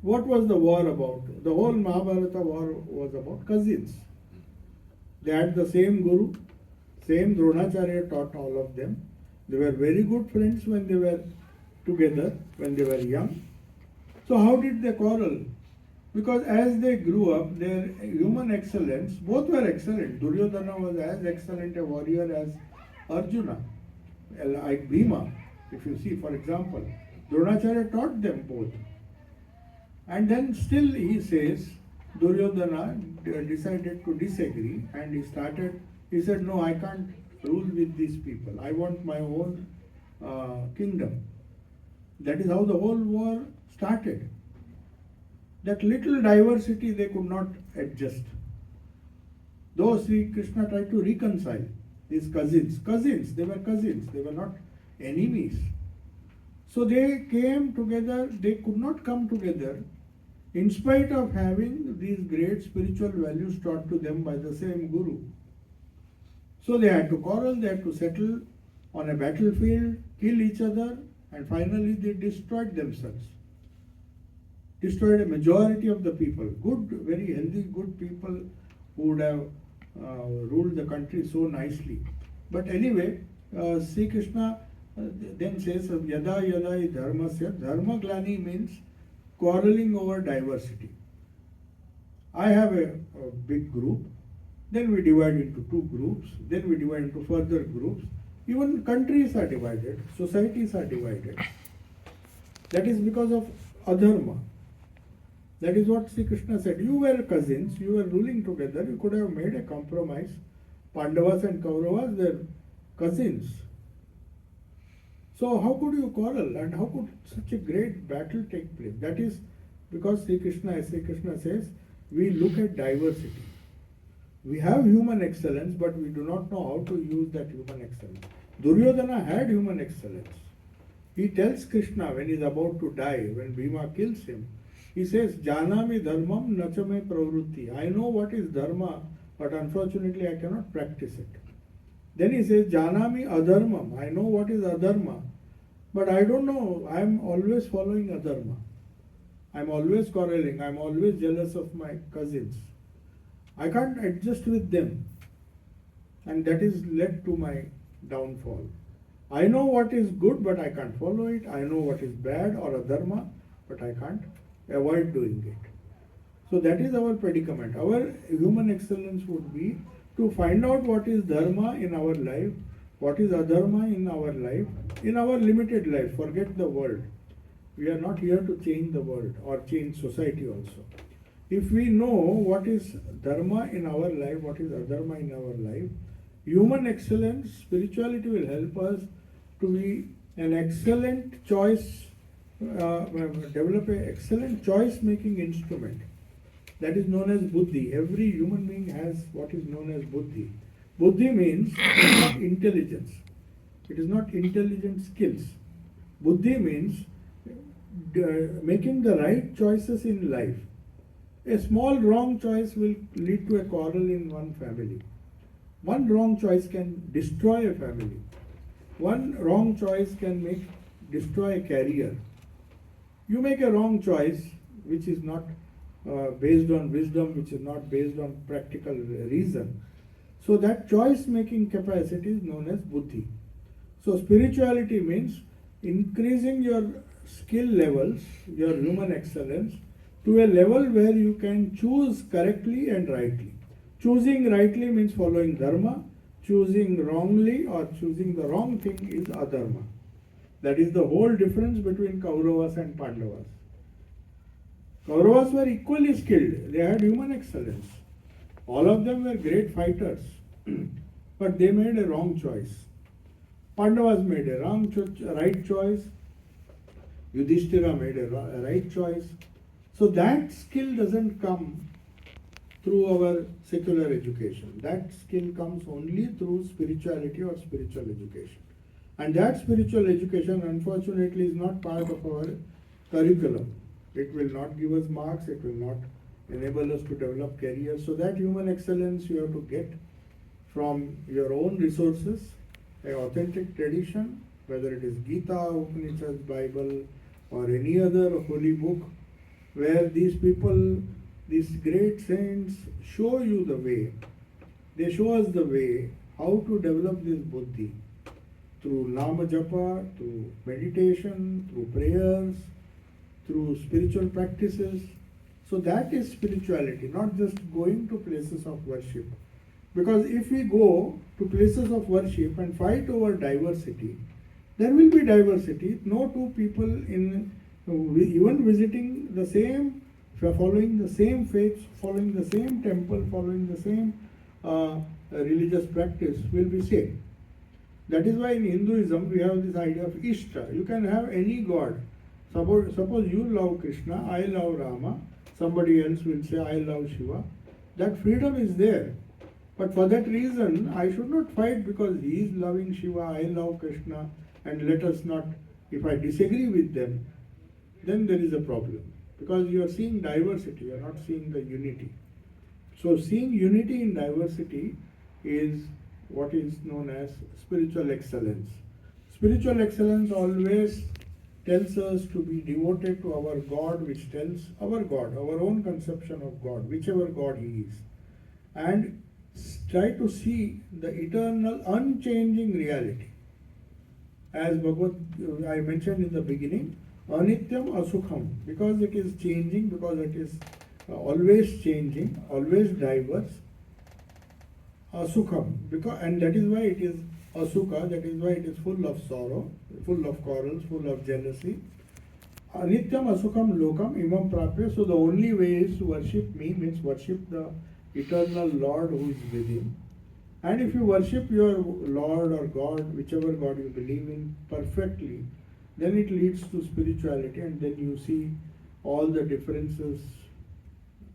What was the war about? The whole Mahabharata war was about cousins. They had the same guru, same Dronacharya taught all of them. They were very good friends when they were together, when they were young. So how did they quarrel? Because as they grew up, their human excellence, both were excellent. Duryodhana was as excellent a warrior as Arjuna, like Bhima. If you see, for example, Dronacharya taught them both. And then still he says, Duryodhana decided to disagree and he said, no, I can't rule with these people. I want my own kingdom. That is how the whole war started. That little diversity they could not adjust. Though Sri Krishna tried to reconcile these cousins, they were not enemies. So they came together, they could not come together in spite of having these great spiritual values taught to them by the same Guru. So they had to quarrel, they had to settle on a battlefield, kill each other, and finally they destroyed themselves. Destroyed a majority of the people. Good, very healthy, good people who would have ruled the country so nicely. But anyway, Sri Krishna then says, Yada yada hi dharmasya. Dharma glani means quarreling over diversity. I have a big group, then we divide into two groups, then we divide into further groups. Even countries are divided, societies are divided. That is because of adharma. That is what Sri Krishna said. You were cousins, you were ruling together, you could have made a compromise. Pandavas and Kauravas, they're cousins. So how could you quarrel and how could such a great battle take place? That is because Sri Krishna says, we look at diversity. We have human excellence, but we do not know how to use that human excellence. Duryodhana had human excellence. He tells Krishna when he is about to die, when Bhima kills him, he says, Janami dharmam nachame pravrutti. I know what is dharma, but unfortunately I cannot practice it. Then he says, Janami adharmam. I know what is adharma, but I don't know. I am always following adharma. I am always quarreling. I am always jealous of my cousins. I can't adjust with them. And that is led to my downfall. I know what is good, but I can't follow it. I know what is bad or adharma, but I can't avoid doing it. So that is our predicament. Our human excellence would be to find out what is dharma in our life, what is adharma in our life, in our limited life. Forget the world. We are not here to change the world or change society also. If we know what is dharma in our life, what is adharma in our life, human excellence, spirituality will help us to be an excellent choice, develop an excellent choice-making instrument. That is known as buddhi. Every human being has what is known as buddhi. Buddhi means not intelligence. It is not intelligent skills. Buddhi means making the right choices in life. A small wrong choice will lead to a quarrel in one family. One wrong choice can destroy a family. One wrong choice can destroy a career. You make a wrong choice which is not based on wisdom, which is not based on practical reason. So that choice making capacity is known as buddhi. So spirituality means increasing your skill levels, your human excellence, to a level where you can choose correctly and rightly. Choosing rightly means following dharma, choosing wrongly or choosing the wrong thing is adharma. That is the whole difference between Kauravas and Pandavas. Kauravas were equally skilled, they had human excellence. All of them were great fighters, but they made a wrong choice. Pandavas made a right choice, Yudhishthira made a right choice. So that skill doesn't come through our secular education. That skill comes only through spirituality or spiritual education. And that spiritual education, unfortunately, is not part of our curriculum. It will not give us marks, it will not enable us to develop careers. So that human excellence you have to get from your own resources, an authentic tradition, whether it is Gita, Upanishads, Bible, or any other holy book, where these people, these great saints show you the way. They show us the way how to develop this buddhi through nama japa, through meditation, through prayers, through spiritual practices. So that is spirituality, not just going to places of worship. Because if we go to places of worship and fight over diversity, there will be diversity. No two people in even visiting the same, following the same faith, following the same temple, following the same religious practice will be same. That is why in Hinduism we have this idea of Ishta. You can have any god. Suppose you love Krishna, I love Rama, somebody else will say I love Shiva. That freedom is there. But for that reason, I should not fight because he is loving Shiva, I love Krishna, and let us not, if I disagree with them, then there is a problem. Because you are seeing diversity, you are not seeing the unity. So seeing unity in diversity is what is known as spiritual excellence. Spiritual excellence always tells us to be devoted to our God, which tells our God, our own conception of God, whichever God He is. And try to see the eternal, unchanging reality. As I mentioned in the beginning, anityam asukham, because it is changing, because it is always changing, always diverse. Asukham, and that is why it is asukha, that is why it is full of sorrow, full of quarrels, full of jealousy. Anityam asukham lokam imam prapya. So the only way is to worship me, means worship the eternal Lord who is within. And if you worship your Lord or God, whichever God you believe in, perfectly, then it leads to spirituality, and then you see all the differences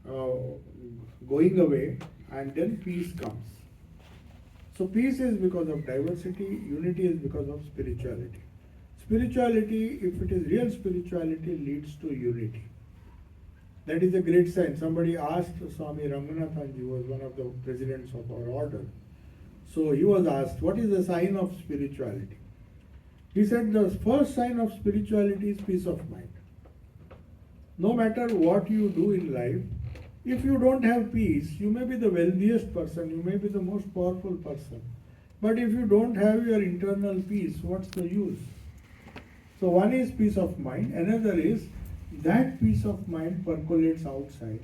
going away, and then peace comes. So peace is because of diversity, unity is because of spirituality. Spirituality, if it is real spirituality, leads to unity. That is a great sign. Somebody asked Swami Ramanathan, who was one of the presidents of our order. So he was asked, what is the sign of spirituality? He said the first sign of spirituality is peace of mind. No matter what you do in life, if you don't have peace, you may be the wealthiest person, you may be the most powerful person. But if you don't have your internal peace, what's the use? So one is peace of mind, another is that peace of mind percolates outside.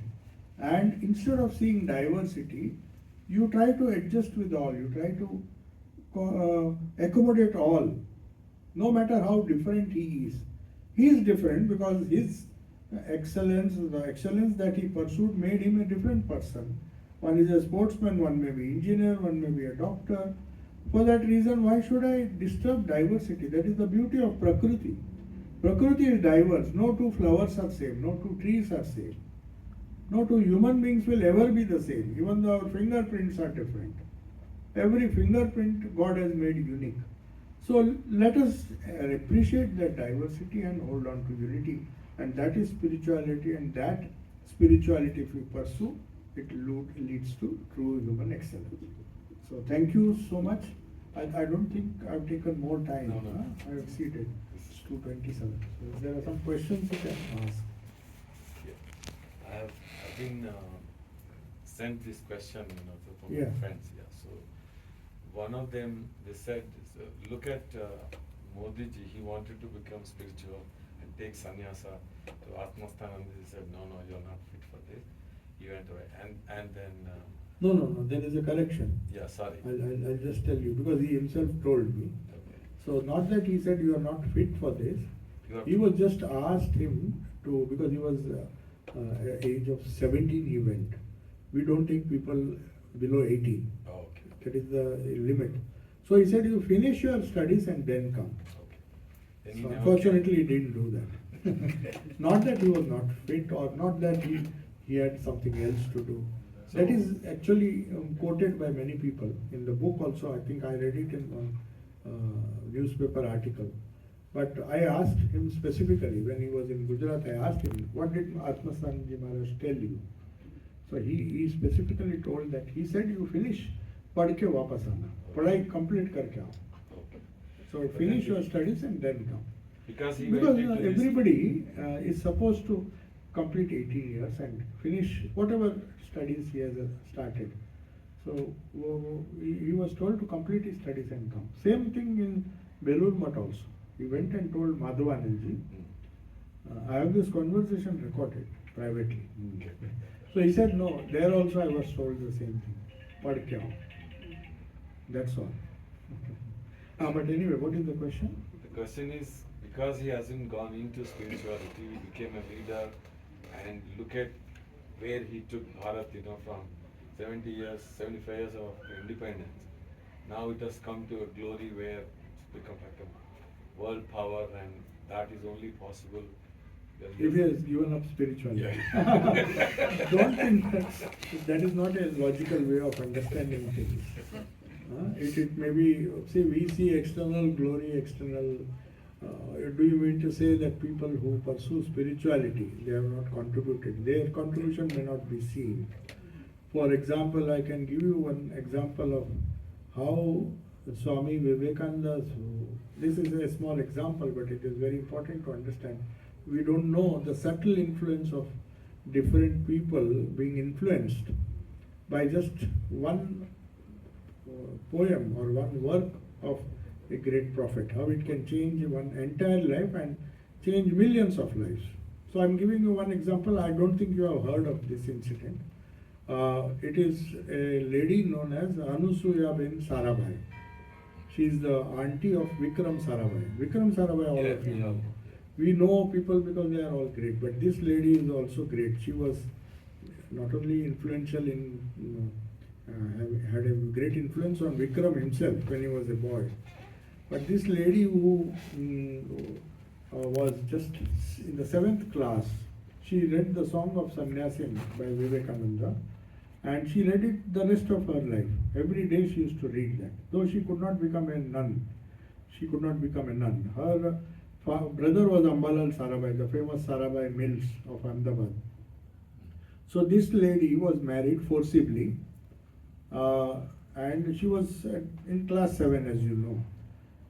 And instead of seeing diversity, you try to adjust with all, you try to accommodate all, no matter how different he is. He is different because his excellence, the excellence that he pursued made him a different person. One is a sportsman, one may be engineer, one may be a doctor. For that reason, why should I disturb diversity? That is the beauty of Prakriti. Prakriti is diverse. No two flowers are same, no two trees are same. No two human beings will ever be the same, even though our fingerprints are different. Every fingerprint God has made unique. So let us appreciate that diversity and hold on to unity. And that is spirituality, and that spirituality, if we pursue, it leads to true human excellence. So thank you so much. I don't think I've taken more time. No. I have exceeded. It's 2:27. So if there are some questions you can ask. Yeah. I've been sent this question, from Yeah. my friends. Yeah. So one of them, they said, look at Modi ji. He wanted to become spiritual and take sannyasa. To Atmasthananda, he said, no, you're not fit for this. He went away. And then, No, there is a correction. yeah, sorry. I'll just tell you, because he himself told me. Okay. So not that he said you are not fit for this. He was just asked him to, because he was age of 17 he went. We don't take people below 18. Oh, okay. That is the limit. So he said you finish your studies and then come. Okay. Then he So never unfortunately he came. didn't do that. Not that he was not fit or not that he had something else to do. So, That is actually quoted by many people. In the book also, I think I read it in one newspaper article. But I asked him specifically, when he was in Gujarat, I asked him, what did Atmasandji Maharaj tell you? So he specifically told that, he said, you finish, padh ke wapas aana. Padhai complete karke aao. okay. So finish your studies and then come. Because he Because went into this- everybody is supposed to complete 18 years and finish whatever studies he has started. So he was told to complete his studies and come. Same thing in Belur Math also. He went and told Madhavanandji, I have this conversation recorded privately. Okay. So he said, no, there also I was told the same thing. Padh ke aao. That's all. But anyway, what is the question? The question is, because he hasn't gone into spirituality, he became a leader, and look at where he took Bharat, from 70 years, 75 years of independence. Now it has come to a glory where it's become like a world power, and that is only possible. when If he has given up spirituality. Yeah. Don't think that is not a logical way of understanding things. It may be, see, we see external glory, external. Do you mean to say that people who pursue spirituality, they have not contributed? Their contribution may not be seen. For example, I can give you one example of how Swami Vivekananda, this is a small example, but it is very important to understand. We don't know the subtle influence of different people being influenced by just one poem or one work of a great prophet, how it can change one entire life and change millions of lives. So I'm giving you one example. I don't think you have heard of this incident. It is a lady known as Anusuya bin Sarabhai. She is the auntie of Vikram Sarabhai. Vikram Sarabhai, all of you know. We know people because they are all great, but this lady is also great. She was not only influential in, had a great influence on Vikram himself when he was a boy. But this lady who was just in the 7th class, she read the Song of Sannyasin by Vivekananda, and she read it the rest of her life. Every day she used to read that. Though she could not become a nun. Her brother was Ambalal Sarabhai, the famous Sarabhai Mills of Ahmedabad. So this lady was married forcibly, and she was in class 7, as you know.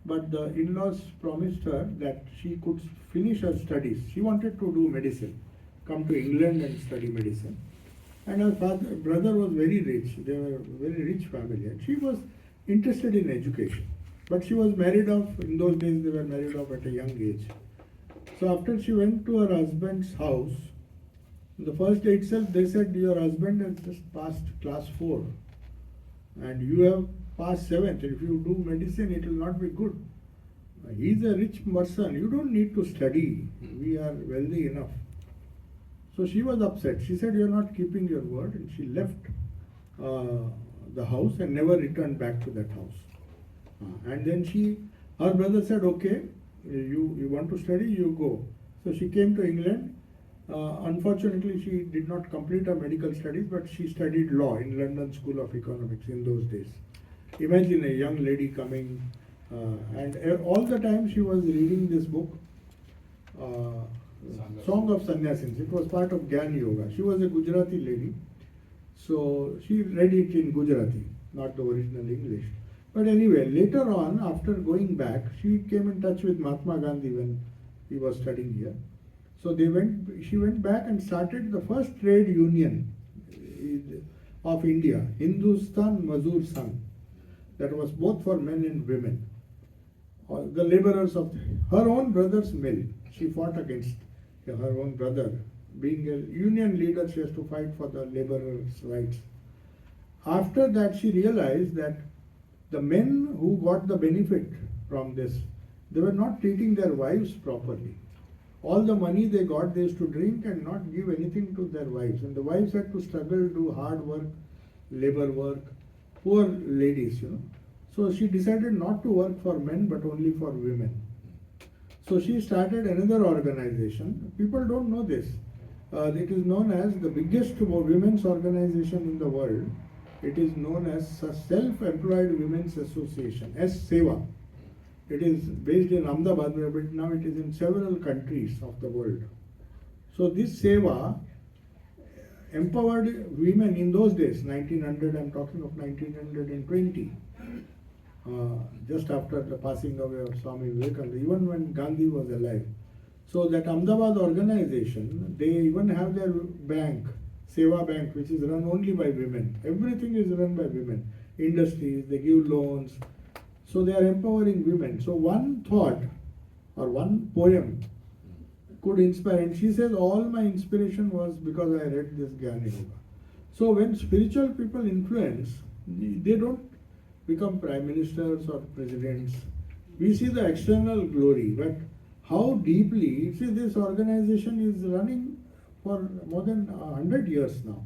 But the in-laws promised her that she could finish her studies. She wanted to do medicine, come to England and study medicine. And her brother was very rich. They were a very rich family, and she was interested in education. But she was married off, in those days they were married off at a young age. So after she went to her husband's house, the first day itself they said, your husband has just passed class 4 and you have passed 7th. If you do medicine, it will not be good. He is a rich person, you don't need to study. We are wealthy enough. So she was upset. She said, you are not keeping your word, and she left the house and never returned back to that house. And then her brother said, okay, you want to study, you go. So she came to England. Unfortunately, she did not complete her medical studies, but she studied law in London School of Economics in those days. Imagine a young lady coming, and all the time she was reading this book, Song of Sannyasins. It was part of Gyan Yoga. She was a Gujarati lady, so she read it in Gujarati, not the original English. But anyway, later on, after going back, she came in touch with Mahatma Gandhi when he was studying here. So she went back and started the first trade union of India, Hindustan Mazdoor Sangh. That was both for men and women. the laborers of her own brother's mill. She fought against her own brother. Being a union leader, she has to fight for the laborers' rights. After that, she realized that the men who got the benefit from this, they were not treating their wives properly. All the money they got, they used to drink and not give anything to their wives. And the wives had to struggle, do hard work, labor work, poor ladies, So she decided not to work for men but only for women. So she started another organization. People don't know this. It is known as the biggest women's organization in the world. It is known as Self-Employed Women's Association, SEVA. It is based in Ahmedabad, but now it is in several countries of the world. So this SEVA empowered women in those days, 1900, I'm talking of 1920, just after the passing away of Swami Vivekananda, even when Gandhi was alive. So that Ahmedabad organization, they even have their bank, Seva Bank, which is run only by women. Everything is run by women. Industries, they give loans. So they are empowering women. So one thought or one poem could inspire. And she says, all my inspiration was because I read this Jnana Yoga. So when spiritual people influence, they don't become prime ministers or presidents. We see the external glory, but how deeply, see, this organization is running for more than 100 years now.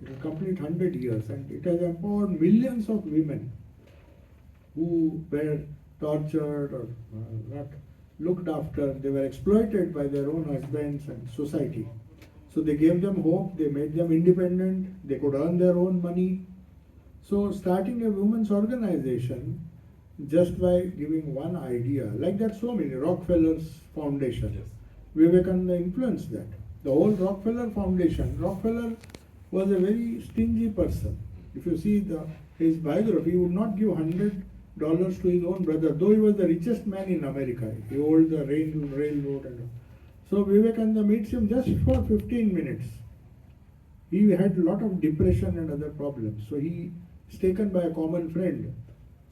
It will complete 100 years, and it has empowered millions of women who were tortured or not looked after. They were exploited by their own husbands and society. So they gave them hope, they made them independent, they could earn their own money. So starting a women's organization just by giving one idea, like that so many, Rockefeller's Foundation. Yes. Vivekananda influenced that. The whole Rockefeller Foundation, Rockefeller was a very stingy person. If you see his biography, he would not give $100 to his own brother, though he was the richest man in America. He owned the railroad and all. So Vivekananda meets him just for 15 minutes. He had a lot of depression and other problems. So he is taken by a common friend.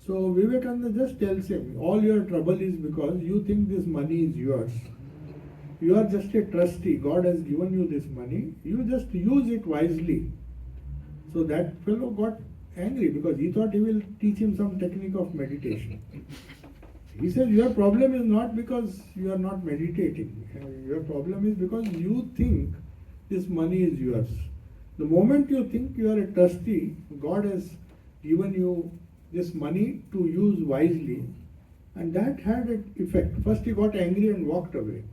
So Vivekananda just tells him, all your trouble is because you think this money is yours. You are just a trustee. God has given you this money. You just use it wisely. So that fellow got angry because he thought he will teach him some technique of meditation. He says, your problem is not because you are not meditating. Your problem is because you think this money is yours. The moment you think you are a trustee, God has given you this money to use wisely, and that had an effect. First he got angry and walked away.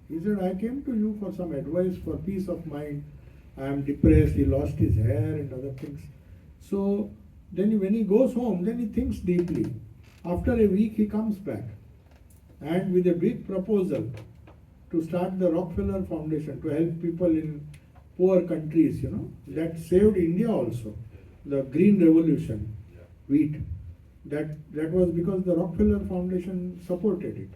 He said, I came to you for some advice, for peace of mind. I am depressed. He lost his hair and other things. So then when he goes home, then he thinks deeply. After a week he comes back and with a big proposal to start the Rockefeller Foundation to help people in poor countries, that saved India also. The Green Revolution, wheat, that was because the Rockefeller Foundation supported it.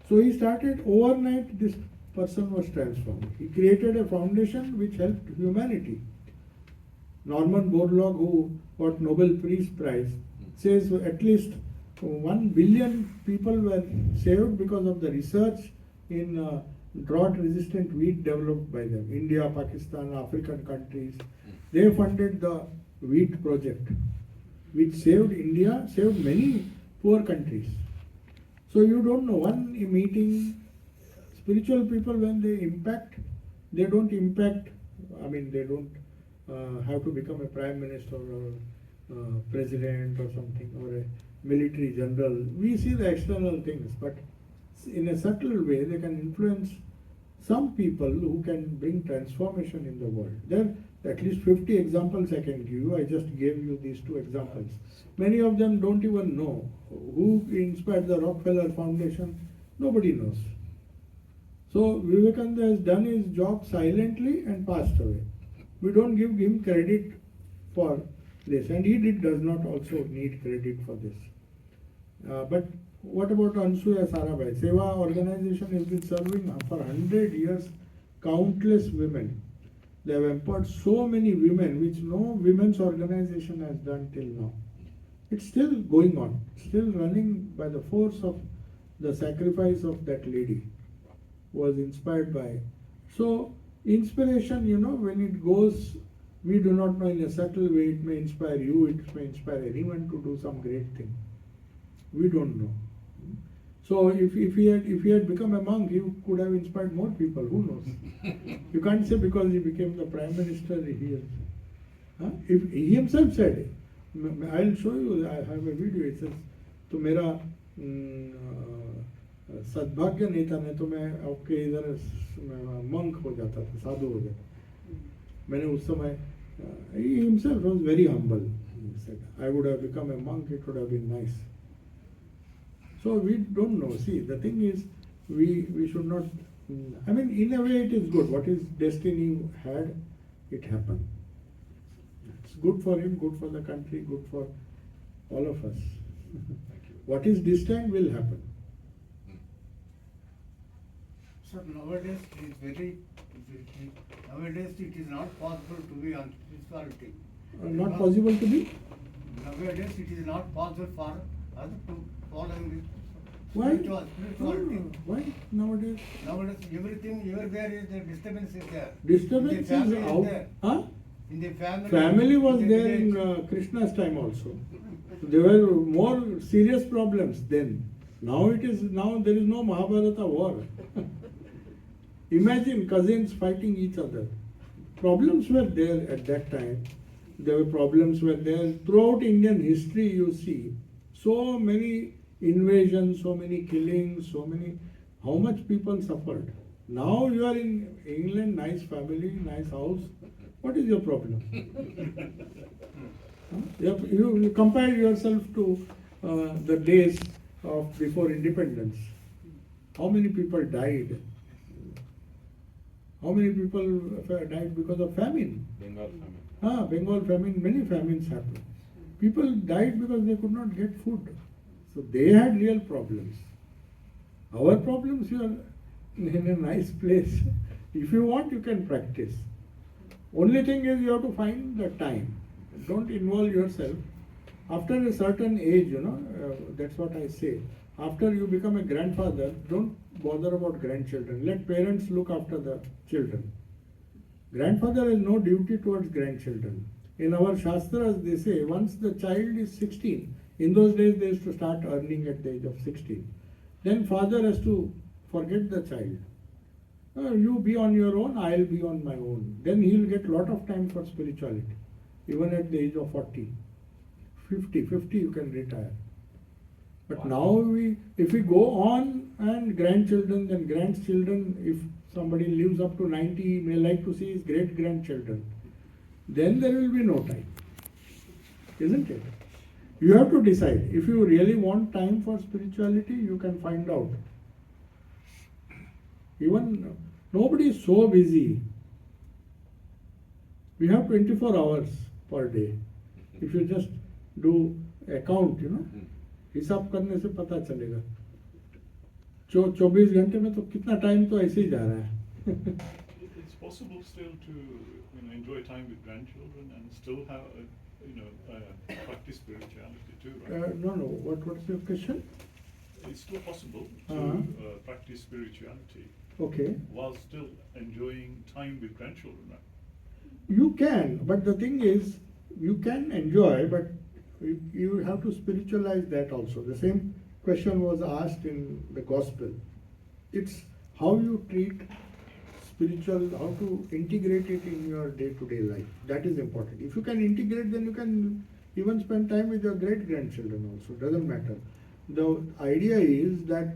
So he started overnight, this person was transformed. He created a foundation which helped humanity. Norman Borlaug, who got Nobel Peace Prize, says at least 1 billion people were saved because of the research in drought-resistant wheat developed by them. India, Pakistan, African countries, they funded the wheat project, which saved India, saved many poor countries. So you don't know, one meeting, spiritual people when they impact, they don't impact, they don't have to become a prime minister or president or something, or a military general. We see the external things, but in a subtle way they can influence some people who can bring transformation in the world. There are at least 50 examples I can give you. I just gave you these 2 examples. Many of them don't even know who inspired the Rockefeller Foundation. Nobody knows. So Vivekananda has done his job silently and passed away. We don't give him credit for this, and he does not also need credit for this. But what about Ansuya Sarabhai? Seva organization has been serving for 100 years countless women. They have empowered so many women, which no women's organization has done till now. It's still going on, still running by the force of the sacrifice of that lady was inspired by. So, inspiration, when it goes, we do not know, in a subtle way, it may inspire you, it may inspire anyone to do some great thing. We don't know. So if he had become a monk, he could have inspired more people. Who knows? You can't say because he became the prime minister he has. Huh? If he himself said, I'll show you. I have a video. It says, "तो मेरा सद्भाग्य नहीं था, नहीं तो मैं आपके इधर monk हो जाता था, साधु हो जाता." मैंने उस समय, he himself was very humble. He said, "I would have become a monk. It would have been nice." So we don't know. See, the thing is, we should not. I mean, in a way, it is good. What his destiny had, it happened. It's good for him, good for the country, good for all of us. What is destined will happen. Sir, nowadays it is not possible to be on spirituality. Not possible to be? Nowadays it is not possible for us to follow Why? spirituality. Why nowadays? Nowadays everything, everywhere is the disturbance is there. Disturbance The family is is out. there. Huh? In the family. Family was in the there in village. Krishna's time also. There were more serious problems then. Now there is no Mahabharata war. Imagine cousins fighting each other. Problems were there at that time. Problems were there throughout Indian history. You see, so many invasions, so many killings, how much people suffered. Now you are in England, nice family, nice house. What is your problem? You compare yourself to the days of before independence. How many people died? How many people died because of famine? Bengal famine. Bengal famine, many famines happened. People died because they could not get food. So they had real problems. Our problems, you are in a nice place. If you want, you can practice. Only thing is you have to find the time. Don't involve yourself. After a certain age, that's what I say. After you become a grandfather, don't bother about grandchildren. Let parents look after the children. Grandfather has no duty towards grandchildren. In our Shastras, they say once the child is 16, in those days they used to start earning at the age of 16. Then father has to forget the child. You be on your own, I'll be on my own. Then he'll get lot of time for spirituality. Even at the age of 40, 50 you can retire. But now if we go on and grandchildren, then grandchildren, if somebody lives up to 90, he may like to see his great grandchildren. Then there will be no time. Isn't it? You have to decide. If you really want time for spirituality, you can find out. Even nobody is so busy. We have 24 hours per day. If you just do account, हिसाब करने से पता चलेगा 24 घंटे में तो कितना time तो ऐसे ही जा रहा है. It's possible still to enjoy time with grandchildren and still have practice spirituality too, right? No. What's your question? It's still possible to practice spirituality Okay. while still enjoying time with grandchildren, right? You can, but the thing is, you can enjoy, but you have to spiritualize that also. The same question was asked in the gospel. It's how you treat spiritual, how to integrate it in your day-to-day life. That is important. If you can integrate, then you can even spend time with your great-grandchildren also. Doesn't matter. The idea is that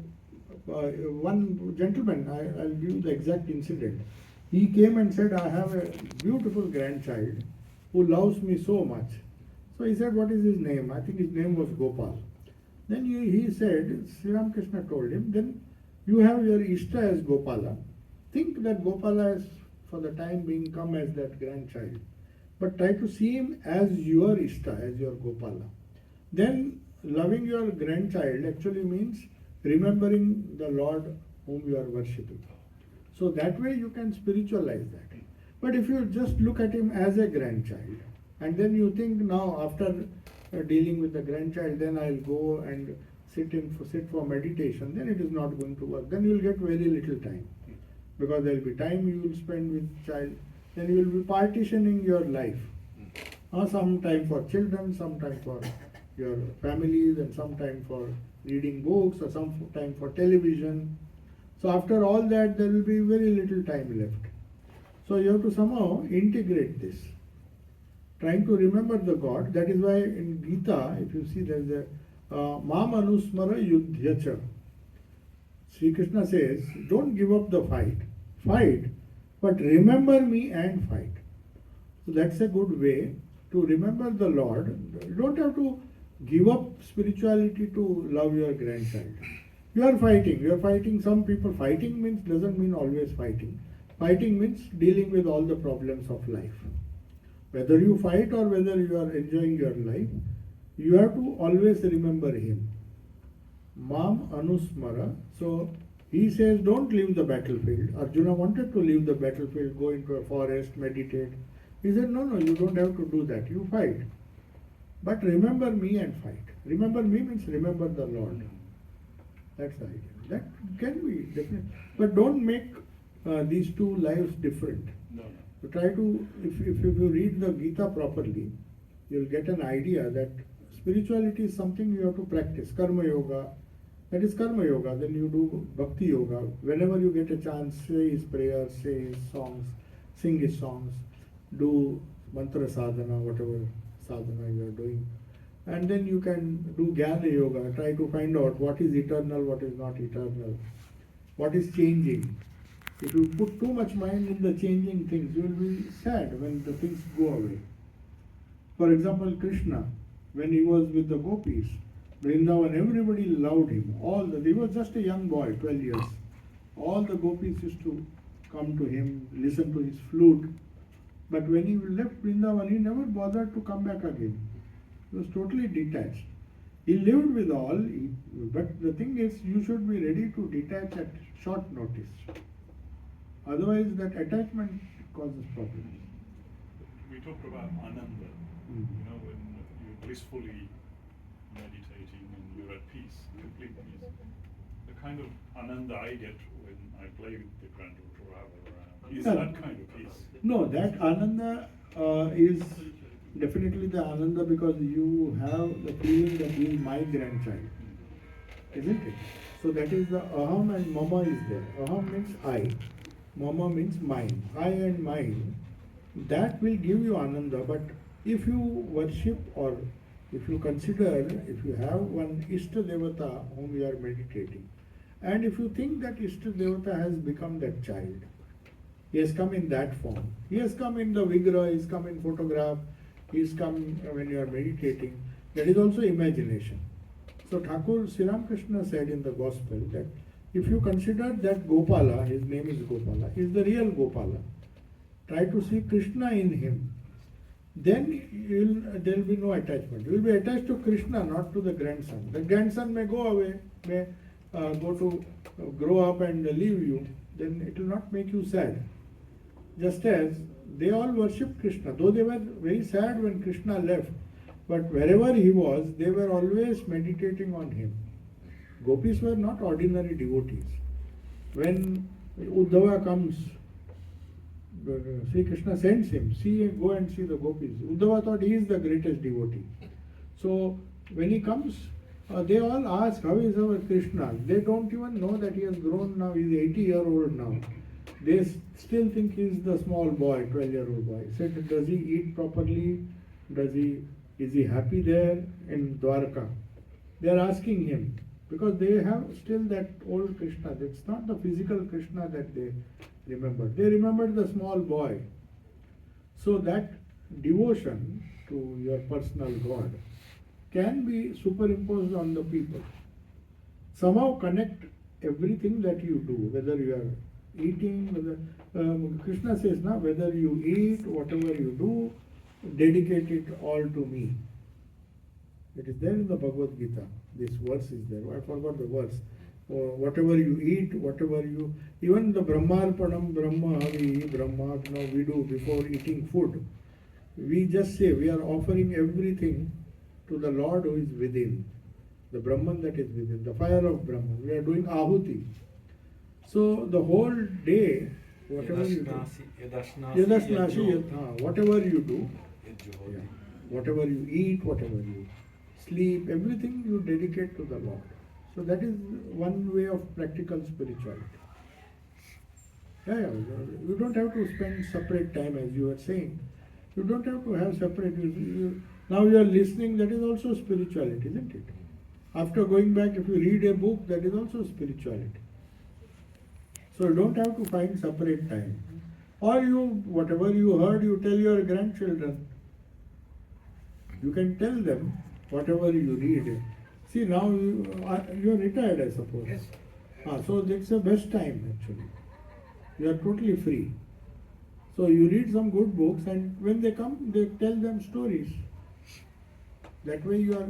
one gentleman, I'll give you the exact incident. He came and said, I have a beautiful grandchild who loves me so much. So he said, what is his name? I think his name was Gopal. Then he said, Sri Ramakrishna told him, then you have your Ishta as Gopala. Think that Gopala has, for the time being, come as that grandchild. But try to see him as your Ishta, as your Gopala. Then loving your grandchild actually means remembering the Lord whom you are worshipping. So that way you can spiritualize that. But if you just look at him as a grandchild, and then you think now after dealing with the grandchild, then I'll go and sit for meditation, then it is not going to work. Then you will get very little time, because there will be time you will spend with child. Then you will be partitioning your life. Some time for children, some time for your families, and some time for reading books, or some time for television. So after all that, there will be very little time left. So you have to somehow integrate this, trying to remember the God. That is why in Gita, if you see, there is a Mam Anusmara Yudhyacha. Sri Krishna says, don't give up the fight, but remember me and fight. So that's a good way to remember the Lord. You don't have to give up spirituality to love your grandchild. You are fighting. Some people, fighting means, doesn't mean always fighting. Fighting means dealing with all the problems of life. Whether you fight or whether you are enjoying your life, you have to always remember him. Mam Anusmara. So he says, don't leave the battlefield. Arjuna wanted to leave the battlefield, go into a forest, meditate. He said, no, you don't have to do that. You fight. But remember me and fight. Remember me means remember the Lord. That's the idea. That can be different. But don't make these two lives different. No. So try to, if you read the Gita properly, you'll get an idea that spirituality is something you have to practice. Karma yoga, that is karma yoga. Then you do bhakti yoga. Whenever you get a chance, say his prayers, say his songs, sing his songs, do mantra sadhana, whatever sadhana you are doing. And then you can do Jnana yoga, try to find out what is eternal, what is not eternal, what is changing. If you put too much mind in the changing things, you will be sad when the things go away. For example, Krishna, when he was with the gopis, Vrindavan, everybody loved him. He was just a young boy, 12 years. All the gopis used to come to him, listen to his flute. But when he left Vrindavan, he never bothered to come back again. He was totally detached. He lived with all, but the thing is, you should be ready to detach at short notice. Otherwise, that attachment causes problems. We talked about Ananda, when you're blissfully meditating and you're at peace, complete peace. The kind of Ananda I get when I play with the granddaughter or have her around is that kind of peace. No, that Ananda is definitely the Ananda because you have the feeling that he is my grandchild, isn't it? So that is the Aham and Mama is there. Aham means I, Mama means mine. I and mine, that will give you Ananda. But if you worship or if you consider, if you have one Ishta Devata whom you are meditating, and if you think that Ishta Devata has become that child, he has come in that form, he has come in the Vigraha, he has come in photograph, he has come when you are meditating, that is also imagination. So Thakur Sri Ramakrishna said in the Gospel that if you consider that Gopala, his name is Gopala, is the real Gopala, try to see Krishna in him, then there will be no attachment. You will be attached to Krishna, not to the grandson. The grandson may go away, may grow up and leave you, then it will not make you sad. Just as they all worshipped Krishna, though they were very sad when Krishna left, but wherever he was, they were always meditating on him. Gopis were not ordinary devotees. When Uddhava comes, Sri Krishna sends him, go and see the gopis. Uddhava thought he is the greatest devotee. So when he comes, they all ask, how is our Krishna? They don't even know that he has grown now, he is 80-year-old now. They still think he is the small boy, 12-year-old boy. Said, does he eat properly? Is he happy there in Dwarka? They are asking him because they have still that old Krishna. It's not the physical Krishna that they remember. They remembered the small boy. So that devotion to your personal God can be superimposed on the people. Somehow connect everything that you do, whether you are eating, whether Krishna says, now whether you eat, whatever you do, dedicate it all to me. It is there in the Bhagavad Gita. This verse is there. I forgot the verse. Or whatever you eat, even the Brahmarpanam, Brahmahavi, Brahma, we do before eating food. We just say we are offering everything to the Lord who is within. the Brahman that is within, the fire of Brahman. We are doing ahuti. So the whole day, whatever you do, whatever you do, yeah, whatever you eat, whatever you sleep, everything you dedicate to the Lord. So that is one way of practical spirituality. Yeah, you don't have to spend separate time, as you were saying. You don't have to have separate. Now you are listening, that is also spirituality, isn't it? After going back, if you read a book, that is also spirituality. So you don't have to find separate time. Or whatever you heard, you tell your grandchildren. You can tell them whatever you read. See, now you are retired, I suppose. Yes. So that's the best time actually. You are totally free. So you read some good books, and when they come, they tell them stories. That way you are.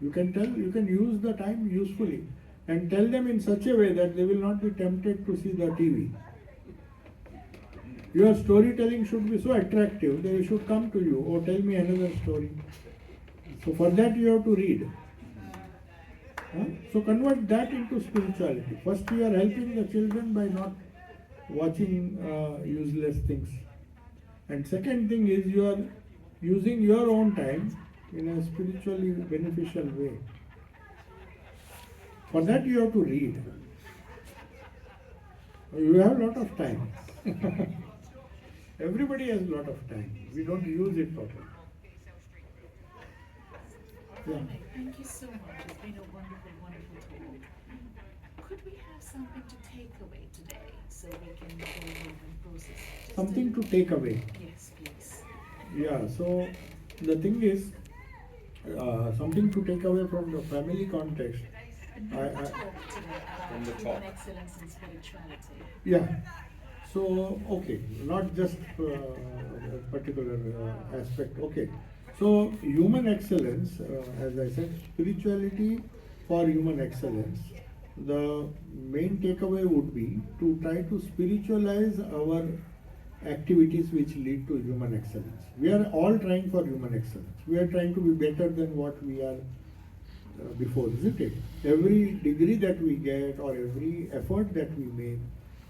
You can use the time usefully, and tell them in such a way that they will not be tempted to see the TV. Your storytelling should be so attractive, they should come to you, or tell me another story. So for that you have to read. So convert that into spirituality. First you are helping the children by not watching useless things. And second thing is you are using your own time in a spiritually beneficial way. For that you have to read. You have a lot of time. Everybody has a lot of time. We don't use it properly. Yeah. Thank you so much. It's been a wonderful, wonderful talk. Could we have something to take away today so we can go home and process? Just Something to take away. Yes, please. Yeah, so the thing is, something to take away from the family context. Talk today From the about top. human excellence and spirituality. Yeah. So, okay, not just a particular aspect. Okay. So, human excellence, as I said, spirituality for human excellence, the main takeaway would be to try to spiritualize our activities which lead to human excellence. We are all trying for human excellence. We are trying to be better than what we are before, isn't it? Every degree that we get or every effort that we make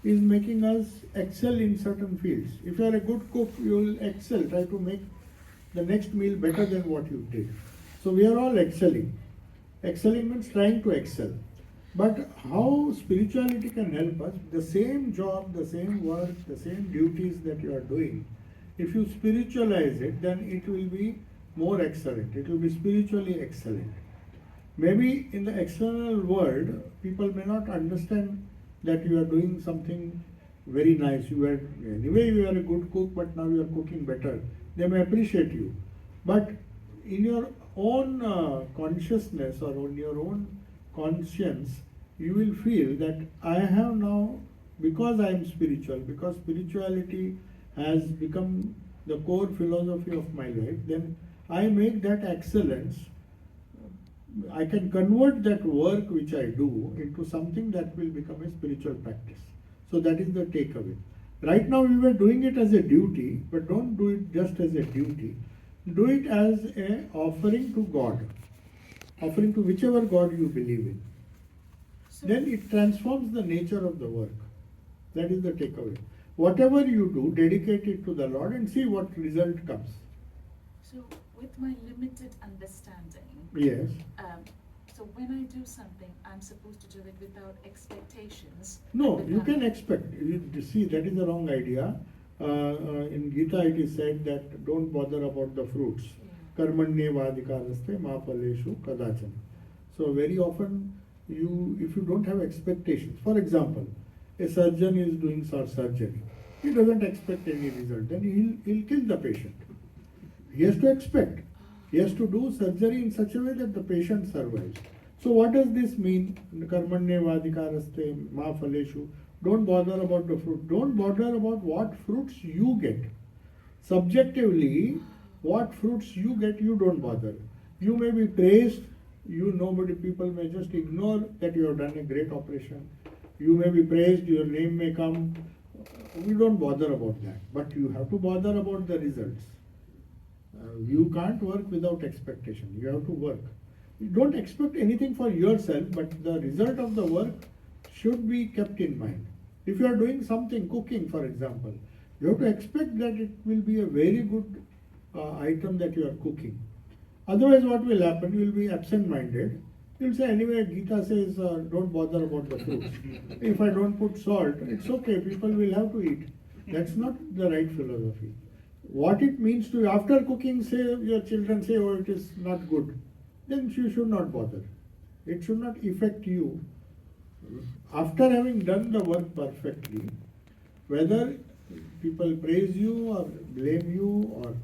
is making us excel in certain fields. If you are a good cook, you will excel, try to make the next meal better than what you did. So we are all excelling. Excelling means trying to excel. But how spirituality can help us, the same job, the same work, the same duties that you are doing, if you spiritualize it, then it will be more excellent. It will be spiritually excellent. Maybe in the external world, people may not understand that you are doing something very nice. Anyway, you are a good cook, but now you are cooking better. They may appreciate you. But in your own consciousness or in your own conscience, you will feel that I have now, because I am spiritual, because spirituality has become the core philosophy of my life, then I make that excellence. I can convert that work which I do into something that will become a spiritual practice. So that is the takeaway. Right now we were doing it as a duty, but don't do it just as a duty. Do it as an offering to God, offering to whichever God you believe in. So, Then it transforms the nature of the work. That is the takeaway. Whatever you do, dedicate it to the Lord and see what result comes. so with my limited understanding, Yes. so when I do something, I'm supposed to do it without expectations. No, and you without- can expect. You see, that is the wrong idea. In Gita it is said that don't bother about the fruits. Yeah. Karmanye vadikaraste ma phaleshu kadachan. So very often if you don't have expectations, for example, a surgeon is doing surgery. He doesn't expect any result, then he'll kill the patient. He has to expect. He has to do surgery in such a way that the patient survives. So what does this mean? Karmanye vadikaraste ma phaleshu. Don't bother about the fruit. Don't bother about what fruits you get. Subjectively, what fruits you get, you don't bother. You may be praised. People may just ignore that you have done a great operation. You may be praised, your name may come. We don't bother about that. But you have to bother about the results. You can't work without expectation. You have to work. don't expect anything for yourself, but the result of the work should be kept in mind. If you are doing something, cooking for example, you have to expect that it will be a very good item that you are cooking. Otherwise, what will happen? You will be absent-minded. You'll say, anyway, Gita says, don't bother about the fruits. If I don't put salt, it's okay, people will have to eat. That's not the right philosophy. What it means to, after cooking, say, your children say, oh, it is not good, then you should not bother. It should not affect you. After having done the work perfectly, whether people praise you or blame you or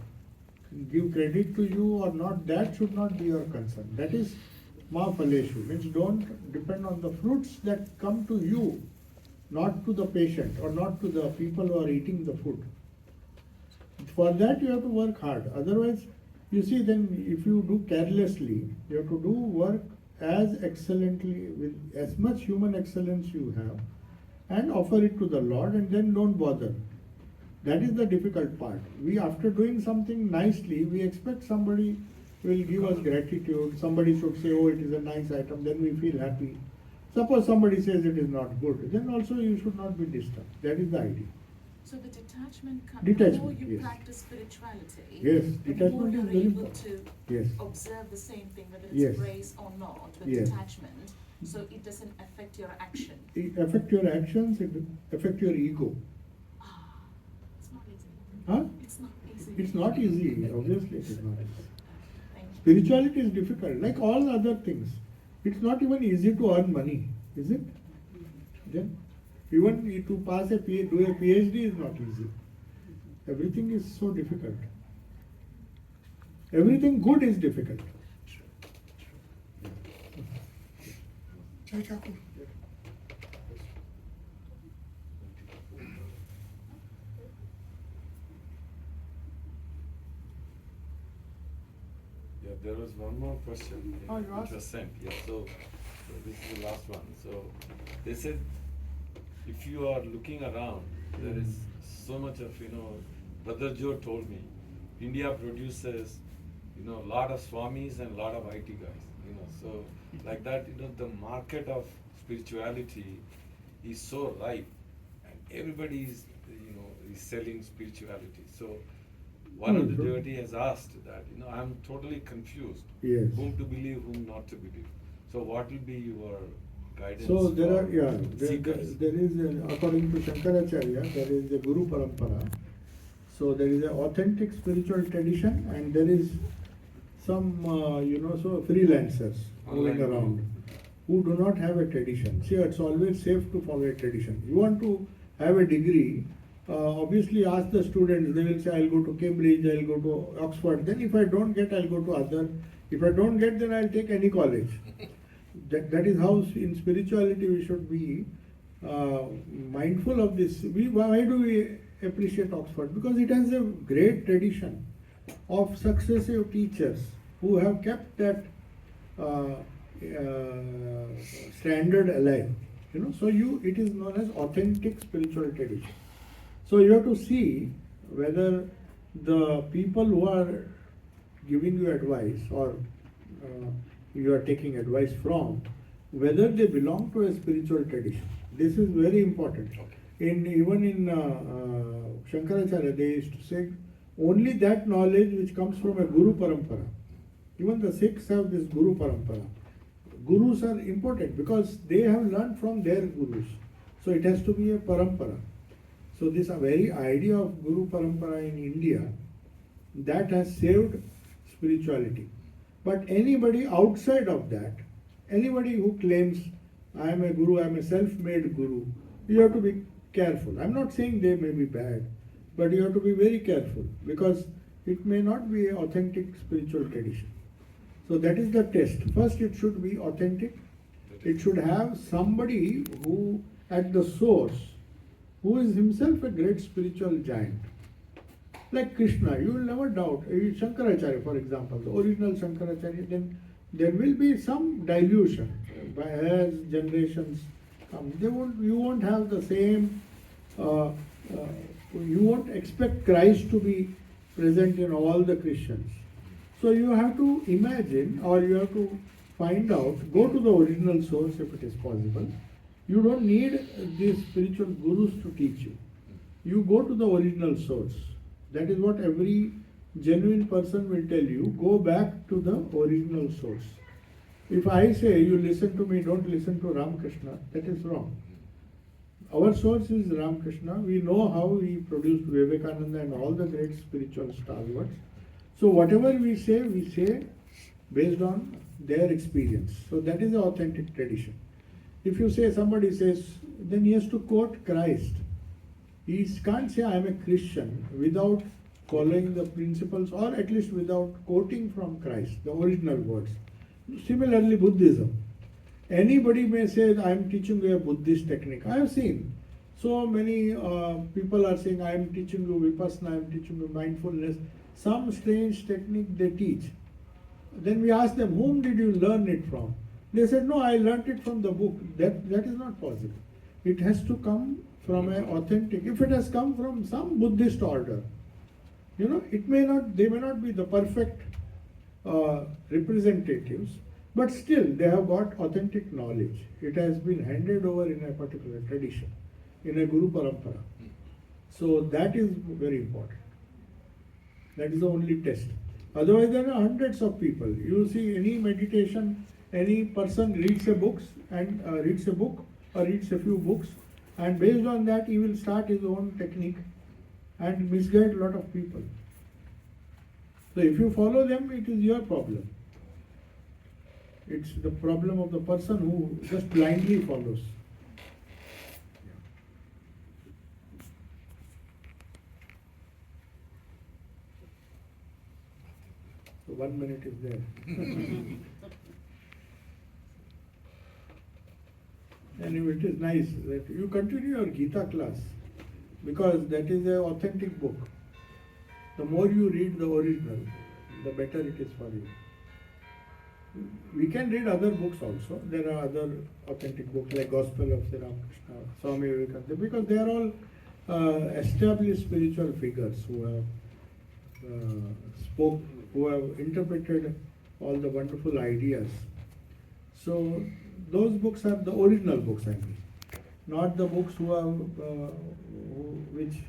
give credit to you or not, that should not be your concern. That is ma phaleshu, means don't depend on the fruits that come to you, not to the patient or not to the people who are eating the food. For that you have to work hard. Otherwise, you see, then if you do carelessly, you have to do work as excellently, with as much human excellence you have, and offer it to the Lord, and then don't bother. That is the difficult part. We, after doing something nicely, we expect somebody will give us gratitude. Somebody should say, oh, it is a nice item, then we feel happy. Suppose somebody says it is not good, then also you should not be disturbed. That is the idea. So the detachment comes Detachment, the more you yes. practice spirituality, Yes, the detachment more is you're very able important. to Yes. observe the same thing, whether it's Yes. grace or not, with Yes. detachment, so it doesn't affect your action. It affect your actions, it affect your ego. Ah, it's not easy. Huh? It's not easy. It's not easy, obviously it is not easy. Thank you. Spirituality is difficult, like all other things. It's not even easy to earn money, is it? Then, even to pass a do a PhD is not easy. Everything is so difficult. Everything good is difficult. Yeah, there was one more question Oh, you which asked? was sent. Yeah, so this is the last one. So they said, if you are looking around, there is so much of, Brother Joe told me, India produces, a lot of Swamis and a lot of IT guys, so like that, the market of spirituality is so ripe and everybody is, is selling spirituality. So one of the Mhm. devotee has asked that, I'm totally confused. Yes. Whom to believe, whom not to believe. So what will be your guidance? So there are, for seekers? there is, according to Shankaracharya, there is a Guru Parampara. So there is an authentic spiritual tradition, and there is some, so freelancers moving Online. around who do not have a tradition. See, it's always safe to follow a tradition. You want to have a degree, obviously ask the students, they will say, I'll go to Cambridge, I'll go to Oxford. Then if I don't get, I'll go to other. If I don't get, then I'll take any college. That is how in spirituality we should be mindful of this. Why do we appreciate Oxford? Because it has a great tradition of successive teachers who have kept that standard alive. So it is known as authentic spiritual tradition. So you have to see whether the people who are giving you advice or you are taking advice from, whether they belong to a spiritual tradition. This is very important. Even in Shankaracharya, they used to say only that knowledge which comes from a Guru Parampara. Even the Sikhs have this Guru Parampara. Gurus are important because they have learned from their gurus. So it has to be a parampara. So this very idea of Guru Parampara in India, that has saved spirituality. But anybody outside of that, anybody who claims I am a guru, I am a self-made guru, you have to be careful. I am not saying they may be bad, but you have to be very careful because it may not be an authentic spiritual tradition. So that is the test. First, it should be authentic. It should have somebody who, at the source, who is himself a great spiritual giant. Like Krishna, you will never doubt. Shankaracharya, for example, the original Shankaracharya, then there will be some dilution as generations come. You won't have the same, you won't expect Christ to be present in all the Christians. So you have to imagine, or you have to find out, go to the original source if it is possible. You don't need these spiritual gurus to teach you. You go to the original source. That is what every genuine person will tell you. Go back to the original source. If I say you listen to me, don't listen to Ramakrishna, that is wrong. Our source is Ramakrishna. We know how he produced Vivekananda and all the great spiritual stalwarts. So whatever we say based on their experience. So that is the authentic tradition. If you say, somebody says, then he has to quote Christ. He can't say I am a Christian without following the principles, or at least without quoting from Christ, the original words. Similarly, Buddhism. Anybody may say, I am teaching you a Buddhist technique. I have seen so many people are saying, I am teaching you Vipassana, I am teaching you mindfulness. Some strange technique they teach. Then we ask them, whom did you learn it from? They said, no, I learnt it from the book. That is not possible. It has to come from an authentic. If it has come from some Buddhist order, it may not. They may not be the perfect representatives, but still they have got authentic knowledge. It has been handed over in a particular tradition, in a Guru Parampara. So that is very important. That is the only test. Otherwise, there are hundreds of people. You see, any meditation, any person reads a book or reads a few books, and based on that, he will start his own technique and misguide a lot of people. So if you follow them, it is your problem. It's the problem of the person who just blindly follows. So 1 minute is there. Anyway, it is nice that you continue your Gita class, because that is an authentic book. The more you read the original, the better it is for you. We can read other books also. There are other authentic books like Gospel of Sri Ramakrishna, Swami Vivekananda, because they are all established spiritual figures who have interpreted all the wonderful ideas. So those books are the original books, I mean, not the books which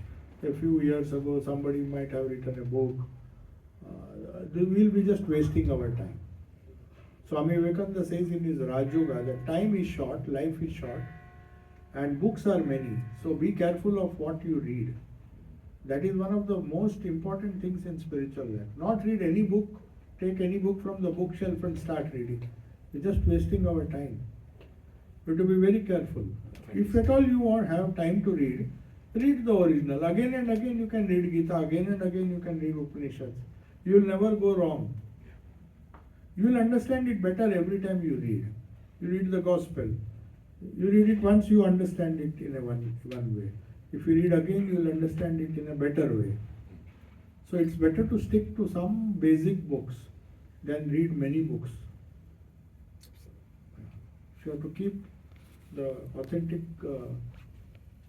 a few years ago somebody might have written a book. They will be just wasting our time. Swami Vivekananda says in his Rajoga that time is short, life is short, and books are many. So be careful of what you read. That is one of the most important things in spiritual life. Not read any book, take any book from the bookshelf and start reading. You're just wasting our time. You have to be very careful. If at all you have time to read the original. Again and again you can read Gita, again and again you can read Upanishads. You will never go wrong. You will understand it better every time you read. You read the Gospel. You read it once, you understand it in a one way. If you read again, you will understand it in a better way. So it's better to stick to some basic books than read many books. So you have to keep the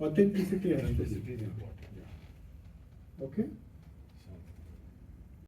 authenticity has to be. Okay?